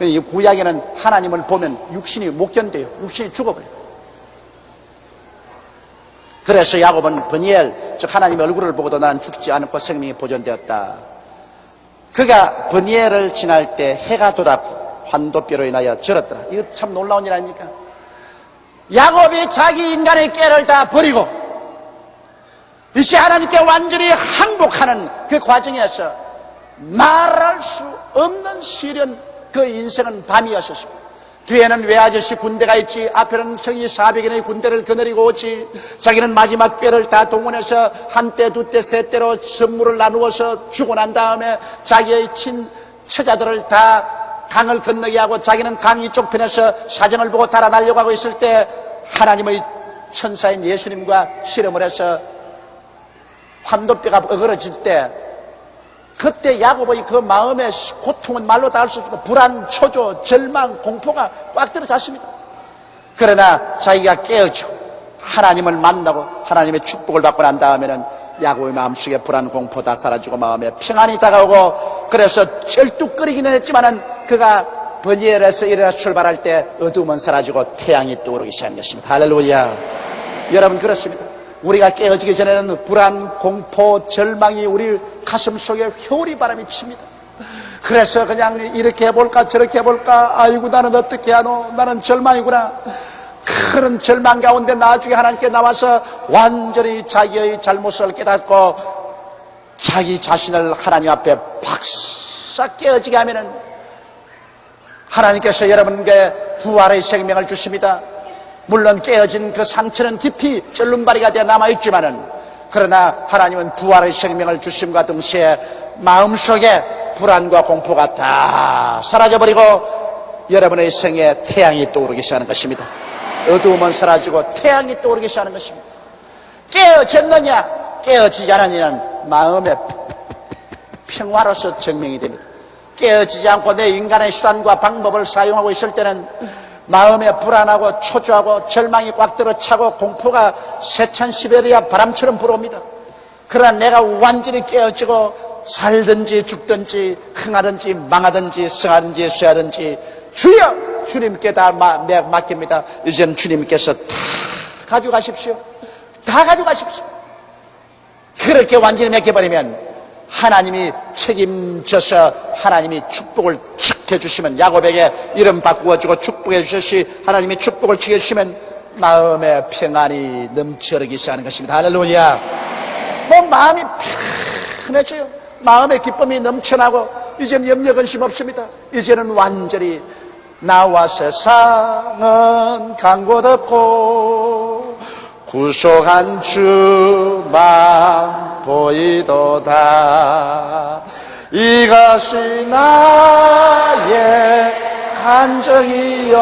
이 구약에는 하나님을 보면 육신이 못 견뎌요. 육신이 죽어버려요. 그래서 야곱은 브니엘, 즉 하나님의 얼굴을 보고도 나는 죽지 않고 생명이 보존되었다. 그가 브니엘을 지날 때 해가 돋았고 환도뼈로 인하여 절었더라. 이거 참 놀라운 일 아닙니까? 야곱이 자기 인간의 깨를 다 버리고 이제 하나님께 완전히 항복하는 그 과정에서 말할 수 없는 시련, 그 인생은 밤이었습니다. 뒤에는 외아저씨 군대가 있지, 앞에는 형이 400인의 군대를 거느리고 오지. 자기는 마지막 뼈를 다 동원해서 한때 두때 세때로 선물을 나누어서 주고 난 다음에 자기의 처자들을 다 강을 건너게 하고 자기는 강 이쪽 편에서 사정을 보고 달아나려고 하고 있을 때 하나님의 천사인 예수님과 씨름을 해서 환도뼈가 어그러질 때, 그때 야곱의 그 마음의 고통은 말로 다 할 수 없고 불안, 초조, 절망, 공포가 꽉 들어찼습니다. 그러나 자기가 깨어지고 하나님을 만나고 하나님의 축복을 받고 난 다음에는 야곱의 마음속에 불안, 공포 다 사라지고 마음에 평안이 다가오고, 그래서 쩔뚝거리기는 했지만은 그가 브니엘에서 일어나 출발할 때 어두움은 사라지고 태양이 떠오르기 시작한 것입니다. 할렐루야. 여러분 그렇습니다. 우리가 깨어지기 전에는 불안, 공포, 절망이 우리 가슴 속에 회오리 바람이 칩니다. 그래서 그냥 이렇게 해볼까 저렇게 해볼까, 아이고 나는 어떻게 하노, 나는 절망이구나. 그런 절망 가운데 나중에 하나님께 나와서 완전히 자기의 잘못을 깨닫고 자기 자신을 하나님 앞에 박사 깨어지게 하면은 하나님께서 여러분께 부활의 생명을 주십니다. 물론 깨어진 그 상처는 깊이 쩔름바리가 되어 남아있지만은, 그러나 하나님은 부활의 생명을 주심과 동시에 마음속에 불안과 공포가 다 사라져버리고 여러분의 생에 태양이 떠오르기 시작하는 것입니다. 어두움은 사라지고 태양이 떠오르기 시작하는 것입니다. 깨어졌느냐 깨어지지 않았느냐는 마음의 평화로서 증명이 됩니다. 깨어지지 않고 내 인간의 수단과 방법을 사용하고 있을 때는 마음에 불안하고 초조하고 절망이 꽉 들어차고 공포가 세찬 시베리아 바람처럼 불어옵니다. 그러나 내가 완전히 깨어지고 살든지 죽든지 흥하든지 망하든지 성하든지 쇠하든지 주여, 주님께 다 맡깁니다. 이제는 주님께서 다 가져가십시오. 다 가져가십시오. 그렇게 완전히 맡겨버리면 하나님이 책임져서 하나님이 축복을 축 해주시면, 야곱에게 이름 바꾸어주고 축복해 주셨시 하나님이 축복을 축해 주시면 마음의 평안이 넘쳐르기 시작하는 것입니다. 할렐루야. 뭐 마음이 편해져요. 마음의 기쁨이 넘쳐나고 이제는 염려 근심 없습니다. 이제는 완전히 나와 세상은 간곳 없고 구속한 주만 보이도다. 이것이 나의 간증이요,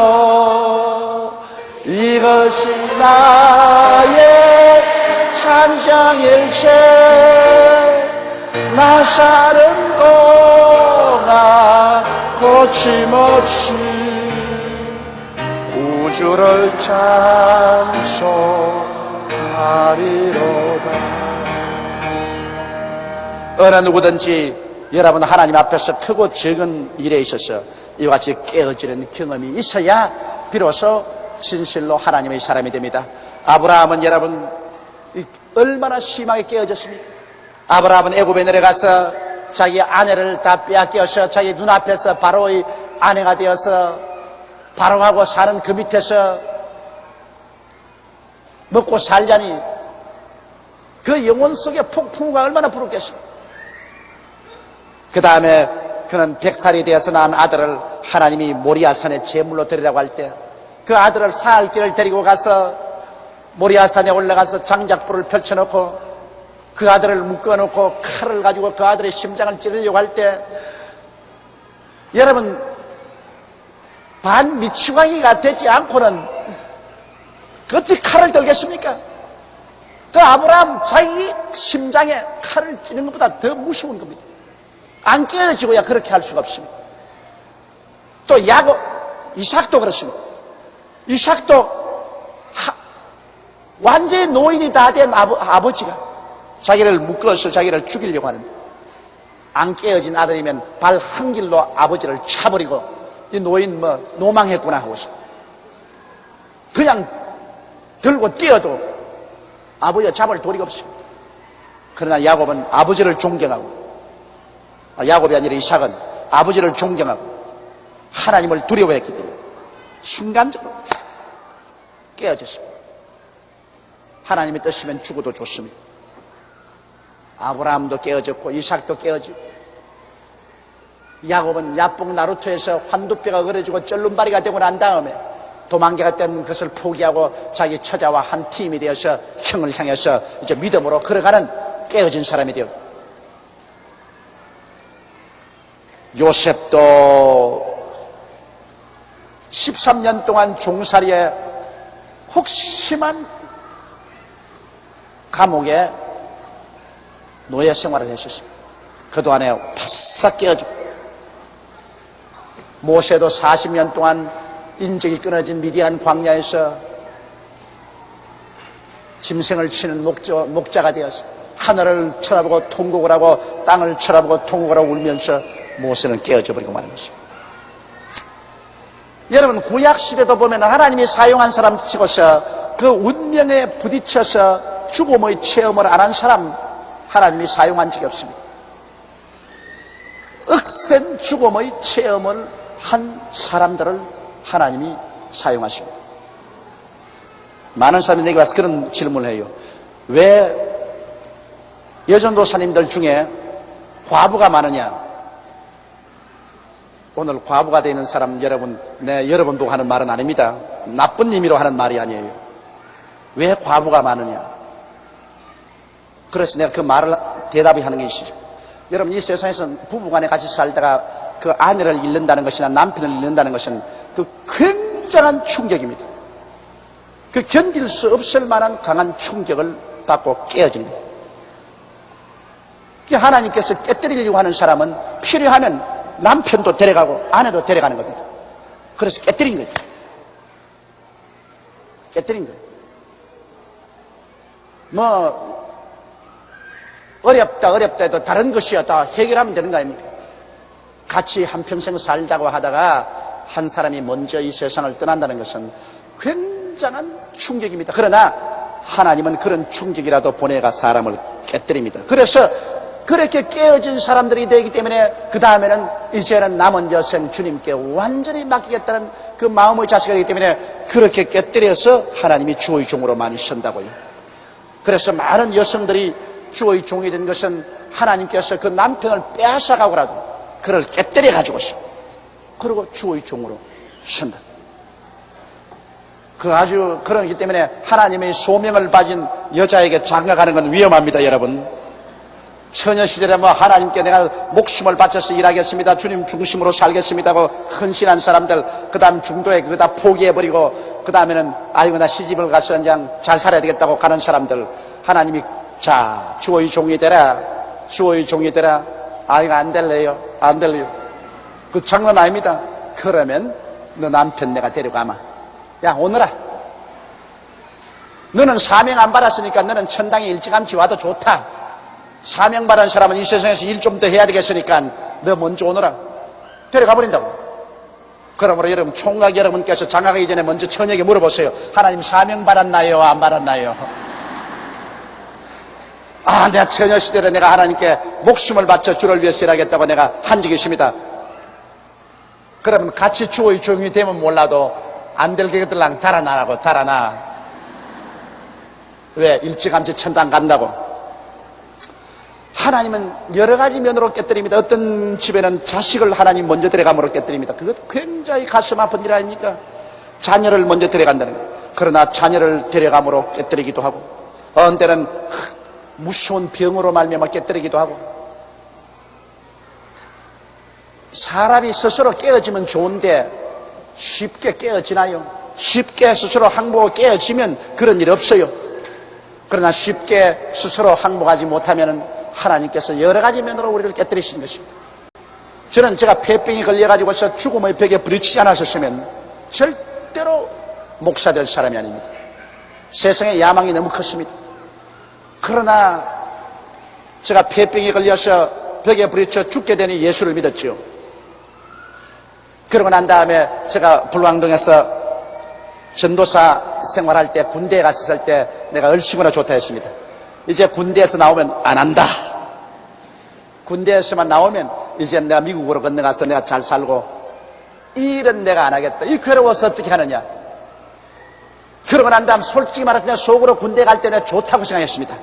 이것이 나의 찬양일세. 나 사는 동안 거침없이 구주를 찬송하리로다. 어느 누구든지 여러분 하나님 앞에서 크고 적은 일에 있어서 이와 같이 깨어지는 경험이 있어야 비로소 진실로 하나님의 사람이 됩니다. 아브라함은 여러분 얼마나 심하게 깨어졌습니까? 아브라함은 애굽에 내려가서 자기 아내를 다 빼앗겨서 자기 눈앞에서 바로의 아내가 되어서 바로하고 사는 그 밑에서 먹고 살자니 그 영혼 속에 폭풍우가 얼마나 부르겠습니까? 그 다음에 그는 100살이 되어서 낳은 아들을 하나님이 모리아산에 제물로 드리라고 할 때 그 아들을 사흘 길을 데리고 가서 모리아산에 올라가서 장작불을 펼쳐놓고 그 아들을 묶어놓고 칼을 가지고 그 아들의 심장을 찌르려고 할 때 여러분 반미추광이가 되지 않고는 어찌 칼을 들겠습니까? 그 아브라함 자기 심장에 칼을 찌는 것보다 더 무서운 겁니다. 안 깨어지고야 그렇게 할 수가 없습니다. 또 야곱, 이삭도 그렇습니다. 이삭도 완전히 노인이 다 된 아버지가 자기를 묶어서 자기를 죽이려고 하는데 안 깨어진 아들이면 발 한 길로 아버지를 차버리고 이 노인 노망했구나 하고서 그냥 들고 뛰어도 아버지가 잡을 도리가 없습니다. 그러나 야곱은 아버지를 존경하고, 야곱이 아니라 이삭은 아버지를 존경하고 하나님을 두려워했기 때문에 순간적으로 깨어졌습니다. 하나님의 뜻이면 죽어도 좋습니다. 아브라함도 깨어졌고 이삭도 깨어지고 야곱은 야복 나루토에서 환두뼈가 그려지고 쩔름바리가 되고 난 다음에 도망개가 된 것을 포기하고 자기 처자와 한 팀이 되어서 형을 향해서 이제 믿음으로 걸어가는 깨어진 사람이 되었고, 요셉도 13년 동안 종살이에 혹심한 감옥에 노예 생활을 했었습니다. 그동안에 바싹 깨어지고, 모세도 40년 동안 인적이 끊어진 미디안 광야에서 짐승을 치는 목자가 되어서 하늘을 쳐다보고 통곡을 하고 땅을 쳐다보고 통곡을 하고 울면서 모세는 깨어져 버리고 마는 것입니다. 여러분 구약시대도 보면 하나님이 사용한 사람 치고서 그 운명에 부딪혀서 죽음의 체험을 안 한 사람 하나님이 사용한 적이 없습니다. 억센 죽음의 체험을 한 사람들을 하나님이 사용하십니다. 많은 사람이 내게 와서 그런 질문을 해요. 왜 여전도사님들 중에 과부가 많으냐? 오늘 과부가 되는 사람 여러분, 여러분 보고 하는 말은 아닙니다. 나쁜 의미로 하는 말이 아니에요. 왜 과부가 많으냐? 그래서 내가 그 말을 대답이 하는 게 있으죠. 여러분 이 세상에서 부부간에 같이 살다가 그 아내를 잃는다는 것이나 남편을 잃는다는 것은 그 굉장한 충격입니다. 그 견딜 수 없을 만한 강한 충격을 받고 깨어집니다. 하나님께서 깨뜨리려고 하는 사람은 필요하면 남편도 데려가고 아내도 데려가는 겁니다. 그래서 깨뜨린 거예요. 깨뜨린 거예요. 어렵다 해도 다른 것이야 다 해결하면 되는 거 아닙니까? 같이 한평생 살다고 하다가 한 사람이 먼저 이 세상을 떠난다는 것은 굉장한 충격입니다. 그러나 하나님은 그런 충격이라도 보내가 사람을 깨뜨립니다. 그래서 그렇게 깨어진 사람들이 되기 때문에 그 다음에는 이제는 남은 여생 주님께 완전히 맡기겠다는 그 마음의 자세가 되기 때문에 그렇게 깨뜨려서 하나님이 주의 종으로 많이 쓴다고요. 그래서 많은 여성들이 주의 종이 된 것은 하나님께서 그 남편을 빼앗아가고라도 그를 깨뜨려 가지고서 그리고 주의 종으로 쓴다. 그 아주 그러기 때문에 하나님의 소명을 가진 여자에게 장가가는 건 위험합니다, 여러분. 처녀 시절에 뭐 하나님께 내가 목숨을 바쳐서 일하겠습니다, 주님 중심으로 살겠습니다 하고 헌신한 사람들, 그 다음 중도에 그거 다 포기해버리고 그 다음에는 아이고 나 시집을 가서 그냥 잘 살아야 되겠다고 가는 사람들, 하나님이 자 주의 종이 되라, 주의 종이 되라. 아이고 안 될래요, 안 될래요. 그 장난 아닙니다. 그러면 너 남편 내가 데려가마. 야 오너라, 너는 사명 안 받았으니까 너는 천당에 일찌감치 와도 좋다. 사명 받은 사람은 이 세상에서 일 좀 더 해야 되겠으니까 너 먼저 오너라. 데려가 버린다고. 그러므로 여러분, 총각 여러분께서 장가가기 전에 먼저 처녀에게 물어보세요. 하나님 사명 받았나요, 안 받았나요? 아, 내가 처녀 시절에 내가 하나님께 목숨을 바쳐 주를 위해서 일하겠다고 내가 한 적이 있습니다. 그러면 같이 주의 종이 되면 몰라도 안 될 것들랑 달아나라고. 달아나. 왜? 일찌감치 천당 간다고. 하나님은 여러 가지 면으로 깨뜨립니다. 어떤 집에는 자식을 하나님 먼저 데려감으로 깨뜨립니다. 그것 굉장히 가슴 아픈 일 아닙니까? 자녀를 먼저 데려간다는 거예요. 그러나 자녀를 데려감으로 깨뜨리기도 하고, 어느 때는 무서운 병으로 말미암아 깨뜨리기도 하고. 사람이 스스로 깨어지면 좋은데 쉽게 깨어지나요? 쉽게 스스로 항복하고 깨어지면 그런 일 없어요. 그러나 쉽게 스스로 항복하지 못하면 하나님께서 여러 가지 면으로 우리를 깨뜨리신 것입니다. 저는 제가 폐병이 걸려가지고서 죽음의 벽에 부딪히지 않았었으면 절대로 목사 될 사람이 아닙니다. 세상에 야망이 너무 컸습니다. 그러나 제가 폐병이 걸려서 벽에 부딪혀 죽게 되니 예수를 믿었죠. 그러고 난 다음에 제가 불광동에서 전도사 생활할 때, 군대에 갔을 때 내가 얼씨구나 좋다 했습니다. 이제 군대에서 나오면 안 한다. 군대에서만 나오면 이제 내가 미국으로 건너가서 내가 잘 살고, 이 일은 내가 안 하겠다. 이 괴로워서 어떻게 하느냐. 그러고 난 다음 솔직히 말해서 내가 속으로 군대 갈 때 내가 좋다고 생각했습니다.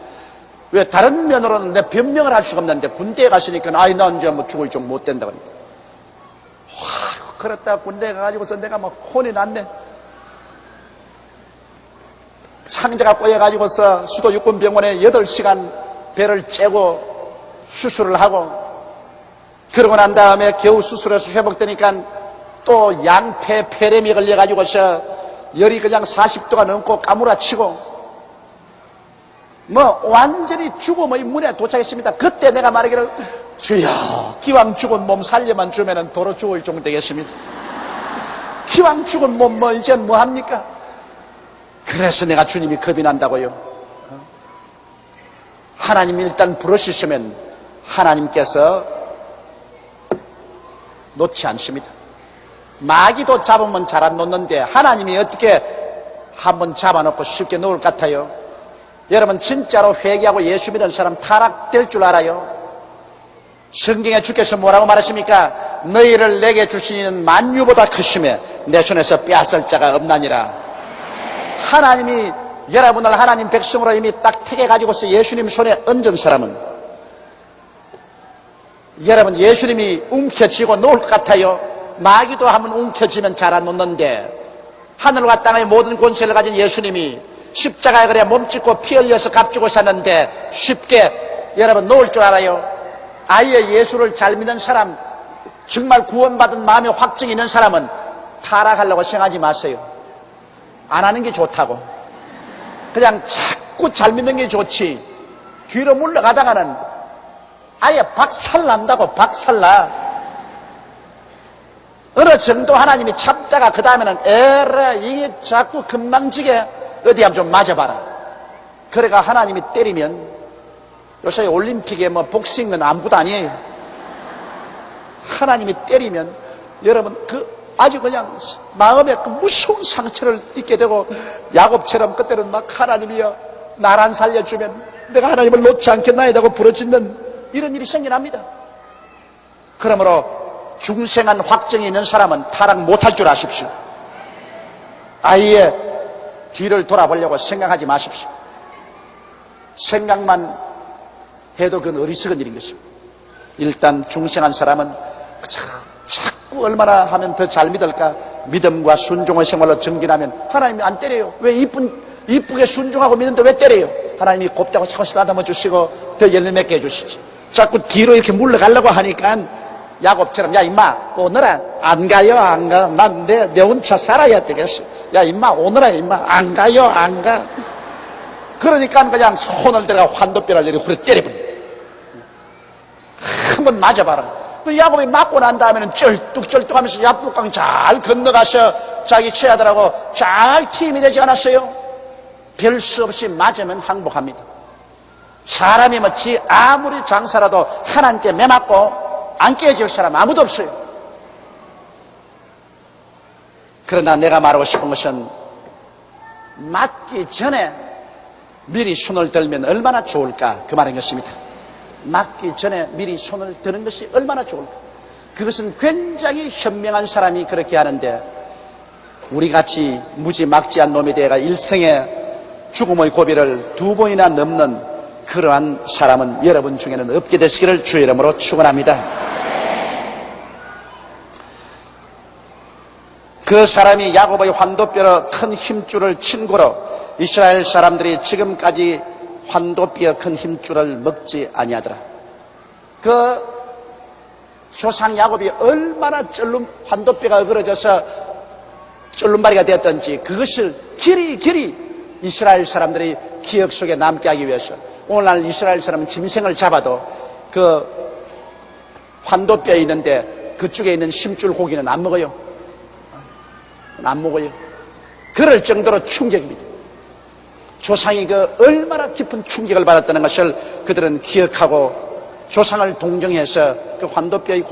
왜? 다른 면으로는 내 변명을 할 수가 없는데 군대에 갔으니까 아이 난 이제 뭐 죽을 좀 못 된다고 합니다. 와, 그렇다 군대에 가가지고서 내가 막 혼이 났네. 창자가 꼬여가지고서 수도 육군병원에 8시간 배를 째고 수술을 하고, 그러고 난 다음에 겨우 수술해서 회복되니까 또 양폐 폐렴이 걸려가지고서 열이 그냥 40도가 넘고 까무라치고 뭐 완전히 죽음의 문에 도착했습니다. 그때 내가 말하기를, 주여 기왕 죽은 몸 살려만 주면은 도로 죽을 종 되겠습니다. 기왕 죽은 몸 뭐 이젠 뭐 합니까? 그래서 내가 주님이 겁이 난다고요. 하나님이 일단 부르시면 하나님께서 놓지 않습니다. 마귀도 잡으면 잘 안 놓는데 하나님이 어떻게 한번 잡아놓고 쉽게 놓을 것 같아요? 여러분, 진짜로 회개하고 예수 믿는 사람 타락될 줄 알아요? 성경에 주께서 뭐라고 말하십니까? 너희를 내게 주신 이는 만유보다 크심에 내 손에서 빼앗을 자가 없나니라. 하나님이 여러분을 하나님 백성으로 이미 딱 택해가지고서 예수님 손에 얹은 사람은, 여러분 예수님이 움켜쥐고 놓을 것 같아요? 마귀도 한번 움켜쥐면 잘 안 놓는데, 하늘과 땅의 모든 권세를 가진 예수님이 십자가에 그래 몸짓고 피 흘려서 값주고 샀는데 쉽게 여러분 놓을 줄 알아요? 아예 예수를 잘 믿는 사람, 정말 구원받은 마음의 확증이 있는 사람은 타락하려고 생각하지 마세요. 안 하는 게 좋다고. 그냥 자꾸 잘 믿는 게 좋지, 뒤로 물러가다가는 아예 박살난다고. 박살나. 어느 정도 하나님이 참다가 그 다음에는 에라 이게 자꾸 금방지게 어디 한번 좀 맞아봐라. 그래가 하나님이 때리면, 요새 올림픽에 뭐 복싱은 아무것도 아니에요. 하나님이 때리면 여러분 아주 그냥 마음에 그 무서운 상처를 입게 되고, 야곱처럼 그때는 막 하나님이여 나를 안 살려주면 내가 하나님을 놓지 않겠나이다고 부르짖는 이런 일이 생겨납니다. 그러므로 중생한 확정이 있는 사람은 타락 못할 줄 아십시오. 아예 뒤를 돌아보려고 생각하지 마십시오. 생각만 해도 그건 어리석은 일인 것입니다. 일단 중생한 사람은 자꾸 얼마나 하면 더 잘 믿을까? 믿음과 순종의 생활로 정진하면 하나님이 안 때려요. 왜 이쁘게 순종하고 믿는데 왜 때려요? 하나님이 곱다고 자꾸 쓰다듬어 주시고 더 열매 맺게 해주시지. 자꾸 뒤로 이렇게 물러가려고 하니까 야곱처럼 야 임마 오늘아 안 가요 안 가. 난 내 혼자 살아야 되겠어. 야 임마 오늘아 임마 안 가요 안 가. 그러니까 그냥 손을 들어가 환도뼈를 이렇게 후려 때려버려. 한번 맞아봐라. 그 야곱이 맞고 난 다음에는 쩔뚝쩔뚝하면서 야복강 잘 건너가서 자기 처자들하고 잘 팀이 되지 않았어요? 별 수 없이 맞으면 항복합니다. 사람이 뭐지 아무리 장사라도 하나님께 매맞고 안 깨질 사람 아무도 없어요. 그러나 내가 말하고 싶은 것은 맞기 전에 미리 손을 들면 얼마나 좋을까 그 말인 것입니다. 맞기 전에 미리 손을 드는 것이 얼마나 좋을까. 그것은 굉장히 현명한 사람이 그렇게 하는데 우리같이 무지막지한 놈이 되어가 일생에 죽음의 고비를 2번이나 넘는 그러한 사람은 여러분 중에는 없게 되시기를 주의 이름으로 축원합니다. 그 사람이 야곱의 환도뼈로 큰 힘줄을 친 고로 이스라엘 사람들이 지금까지 환도뼈 큰 힘줄을 먹지 아니하더라. 그 조상 야곱이 얼마나 환도뼈가 어그러져서 쫄름바리가 되었던지 그것을 길이 이스라엘 사람들이 기억 속에 남게 하기 위해서 오늘날 이스라엘 사람은 짐승을 잡아도 그 환도뼈에 있는데 그쪽에 있는 심줄 고기는 안 먹어요. 안 먹어요. 그럴 정도로 충격입니다. 조상이 그 얼마나 깊은 충격을 받았다는 것을 그들은 기억하고 조상을 동정해서 그 환도뼈의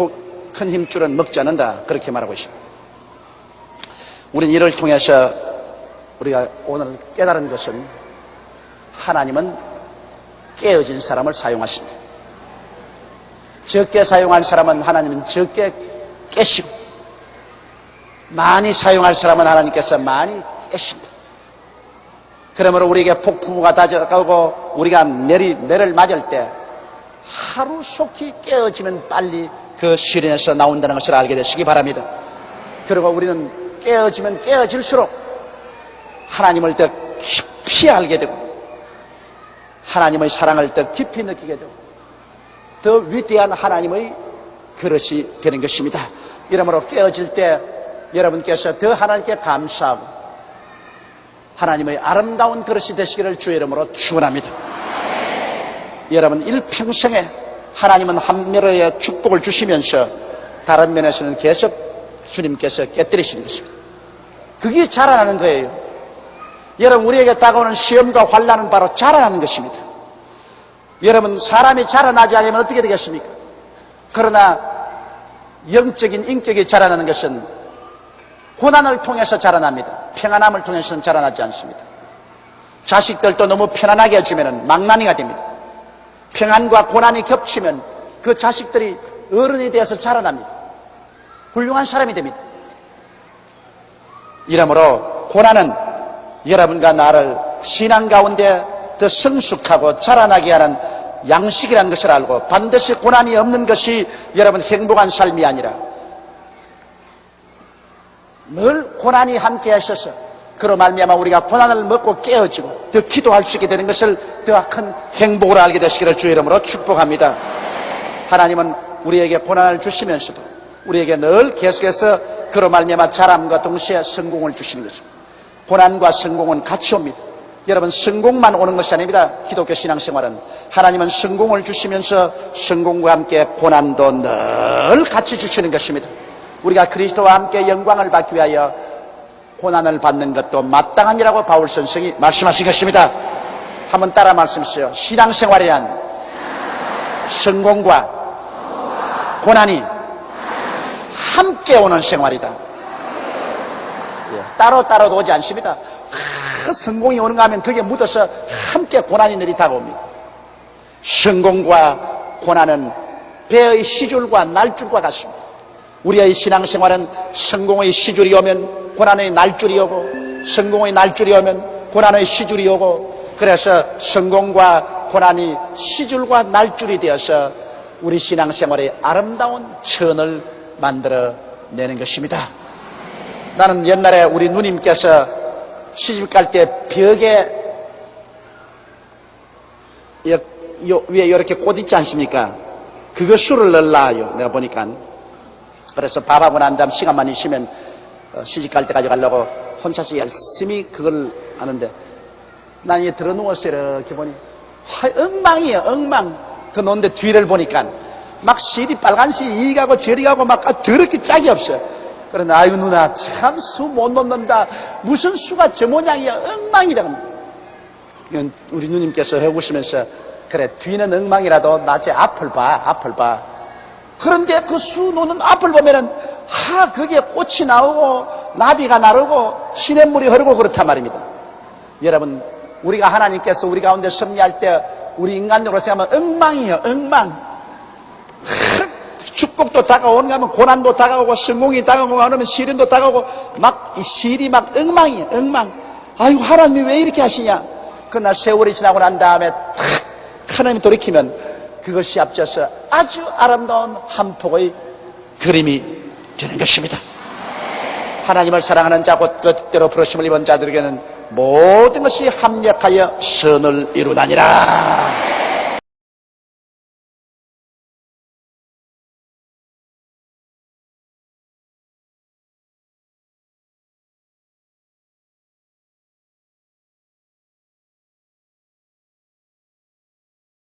큰 힘줄은 먹지 않는다 그렇게 말하고 있습니다. 우리는 이를 통해서 우리가 오늘 깨달은 것은 하나님은 깨어진 사람을 사용하신다. 적게 사용할 사람은 하나님은 적게 깨시고 많이 사용할 사람은 하나님께서 많이 깨신다. 그러므로 우리에게 폭풍우가 다가오고 우리가 매를 맞을 때 하루속히 깨어지면 빨리 그 시련에서 나온다는 것을 알게 되시기 바랍니다. 그리고 우리는 깨어지면 깨어질수록 하나님을 더 깊이 알게 되고 하나님의 사랑을 더 깊이 느끼게 되고 더 위대한 하나님의 그릇이 되는 것입니다. 이러므로 깨어질 때 여러분께서 더 하나님께 감사하고 하나님의 아름다운 그릇이 되시기를 주의 이름으로 축원합니다. 여러분 일평생에 하나님은 한 면의 축복을 주시면서 다른 면에서는 계속 주님께서 깨뜨리시는 것입니다. 그게 자라나는 거예요. 여러분 우리에게 다가오는 시험과 환난은 바로 자라나는 것입니다. 여러분 사람이 자라나지 않으면 어떻게 되겠습니까? 그러나 영적인 인격이 자라나는 것은 고난을 통해서 자라납니다. 평안함을 통해서는 자라나지 않습니다. 자식들도 너무 편안하게 해주면 망나니가 됩니다. 평안과 고난이 겹치면 그 자식들이 어른이 되어서 자라납니다. 훌륭한 사람이 됩니다. 이러므로 고난은 여러분과 나를 신앙 가운데 더 성숙하고 자라나게 하는 양식이라는 것을 알고 반드시 고난이 없는 것이 여러분 행복한 삶이 아니라 늘 고난이 함께 하셔서 그로 말미암아 우리가 고난을 먹고 깨어지고 더 기도할 수 있게 되는 것을 더 큰 행복으로 알게 되시기를 주의 이름으로 축복합니다. 하나님은 우리에게 고난을 주시면서도 우리에게 늘 계속해서 그로 말미암아 자람과 동시에 성공을 주시는 것입니다. 고난과 성공은 같이 옵니다. 여러분 성공만 오는 것이 아닙니다. 기독교 신앙생활은 하나님은 성공을 주시면서 성공과 함께 고난도 늘 같이 주시는 것입니다. 우리가 그리스도와 함께 영광을 받기 위하여 고난을 받는 것도 마땅하니라고 바울 선생이 말씀하신 것입니다. 한번 따라 말씀하세요. 신앙생활이란 성공과 고난이 함께 오는 생활이다. 따로따로도 오지 않습니다. 성공이 오는가 하면 그게 묻어서 함께 고난이 내리 다가옵니다. 성공과 고난은 배의 시줄과 날줄과 같습니다. 우리의 신앙생활은 성공의 시줄이 오면 고난의 날줄이 오고, 성공의 날줄이 오면 고난의 시줄이 오고, 그래서 성공과 고난이 시줄과 날줄이 되어서 우리 신앙생활의 아름다운 천을 만들어내는 것입니다. 나는 옛날에 우리 누님께서 시집갈 때 벽에 위에 이렇게 꽃 있지 않습니까? 그거 술을 넣으라요. 내가 보니까. 그래서 밥하고 난 다음 시간만 있으면 시집갈 때 가져가려고 혼자서 열심히 그걸 하는데, 난 이게 들어 누워서 이렇게 보니 엉망이에요. 엉망. 그 놓는데 뒤를 보니까 막 실이 빨간실 이리 가고 저리 가고 막 더럽게 짝이 없어요. 그러나 아유 누나 참 수 못 놓는다. 무슨 수가 저 모양이야. 엉망이다. 우리 누님께서 해보시면서 그래 뒤는 엉망이라도 낮에 앞을 봐. 앞을 봐. 그런데 그 수 놓는 앞을 보면은 거기에 꽃이 나오고 나비가 나르고 시냇물이 흐르고 그렇단 말입니다. 여러분, 우리가 하나님께서 우리 가운데 섭리할 때 우리 인간적으로 생각하면 엉망이에요. 엉망. 축복도 다가오는 가 하면 고난도 다가오고 성공이 다가오고 하면 시련도 다가오고 막 이 실이 막 엉망이에요. 엉망. 아이고 하나님이 왜 이렇게 하시냐. 그러나 세월이 지나고 난 다음에 탁 하나님이 돌이키면 그것이 앞져서 아주 아름다운 한 폭의 그림이 되는 것입니다. 하나님을 사랑하는 자 곧 뜻대로 부르심을 입은 자들에게는 모든 것이 합력하여 선을 이루나니라.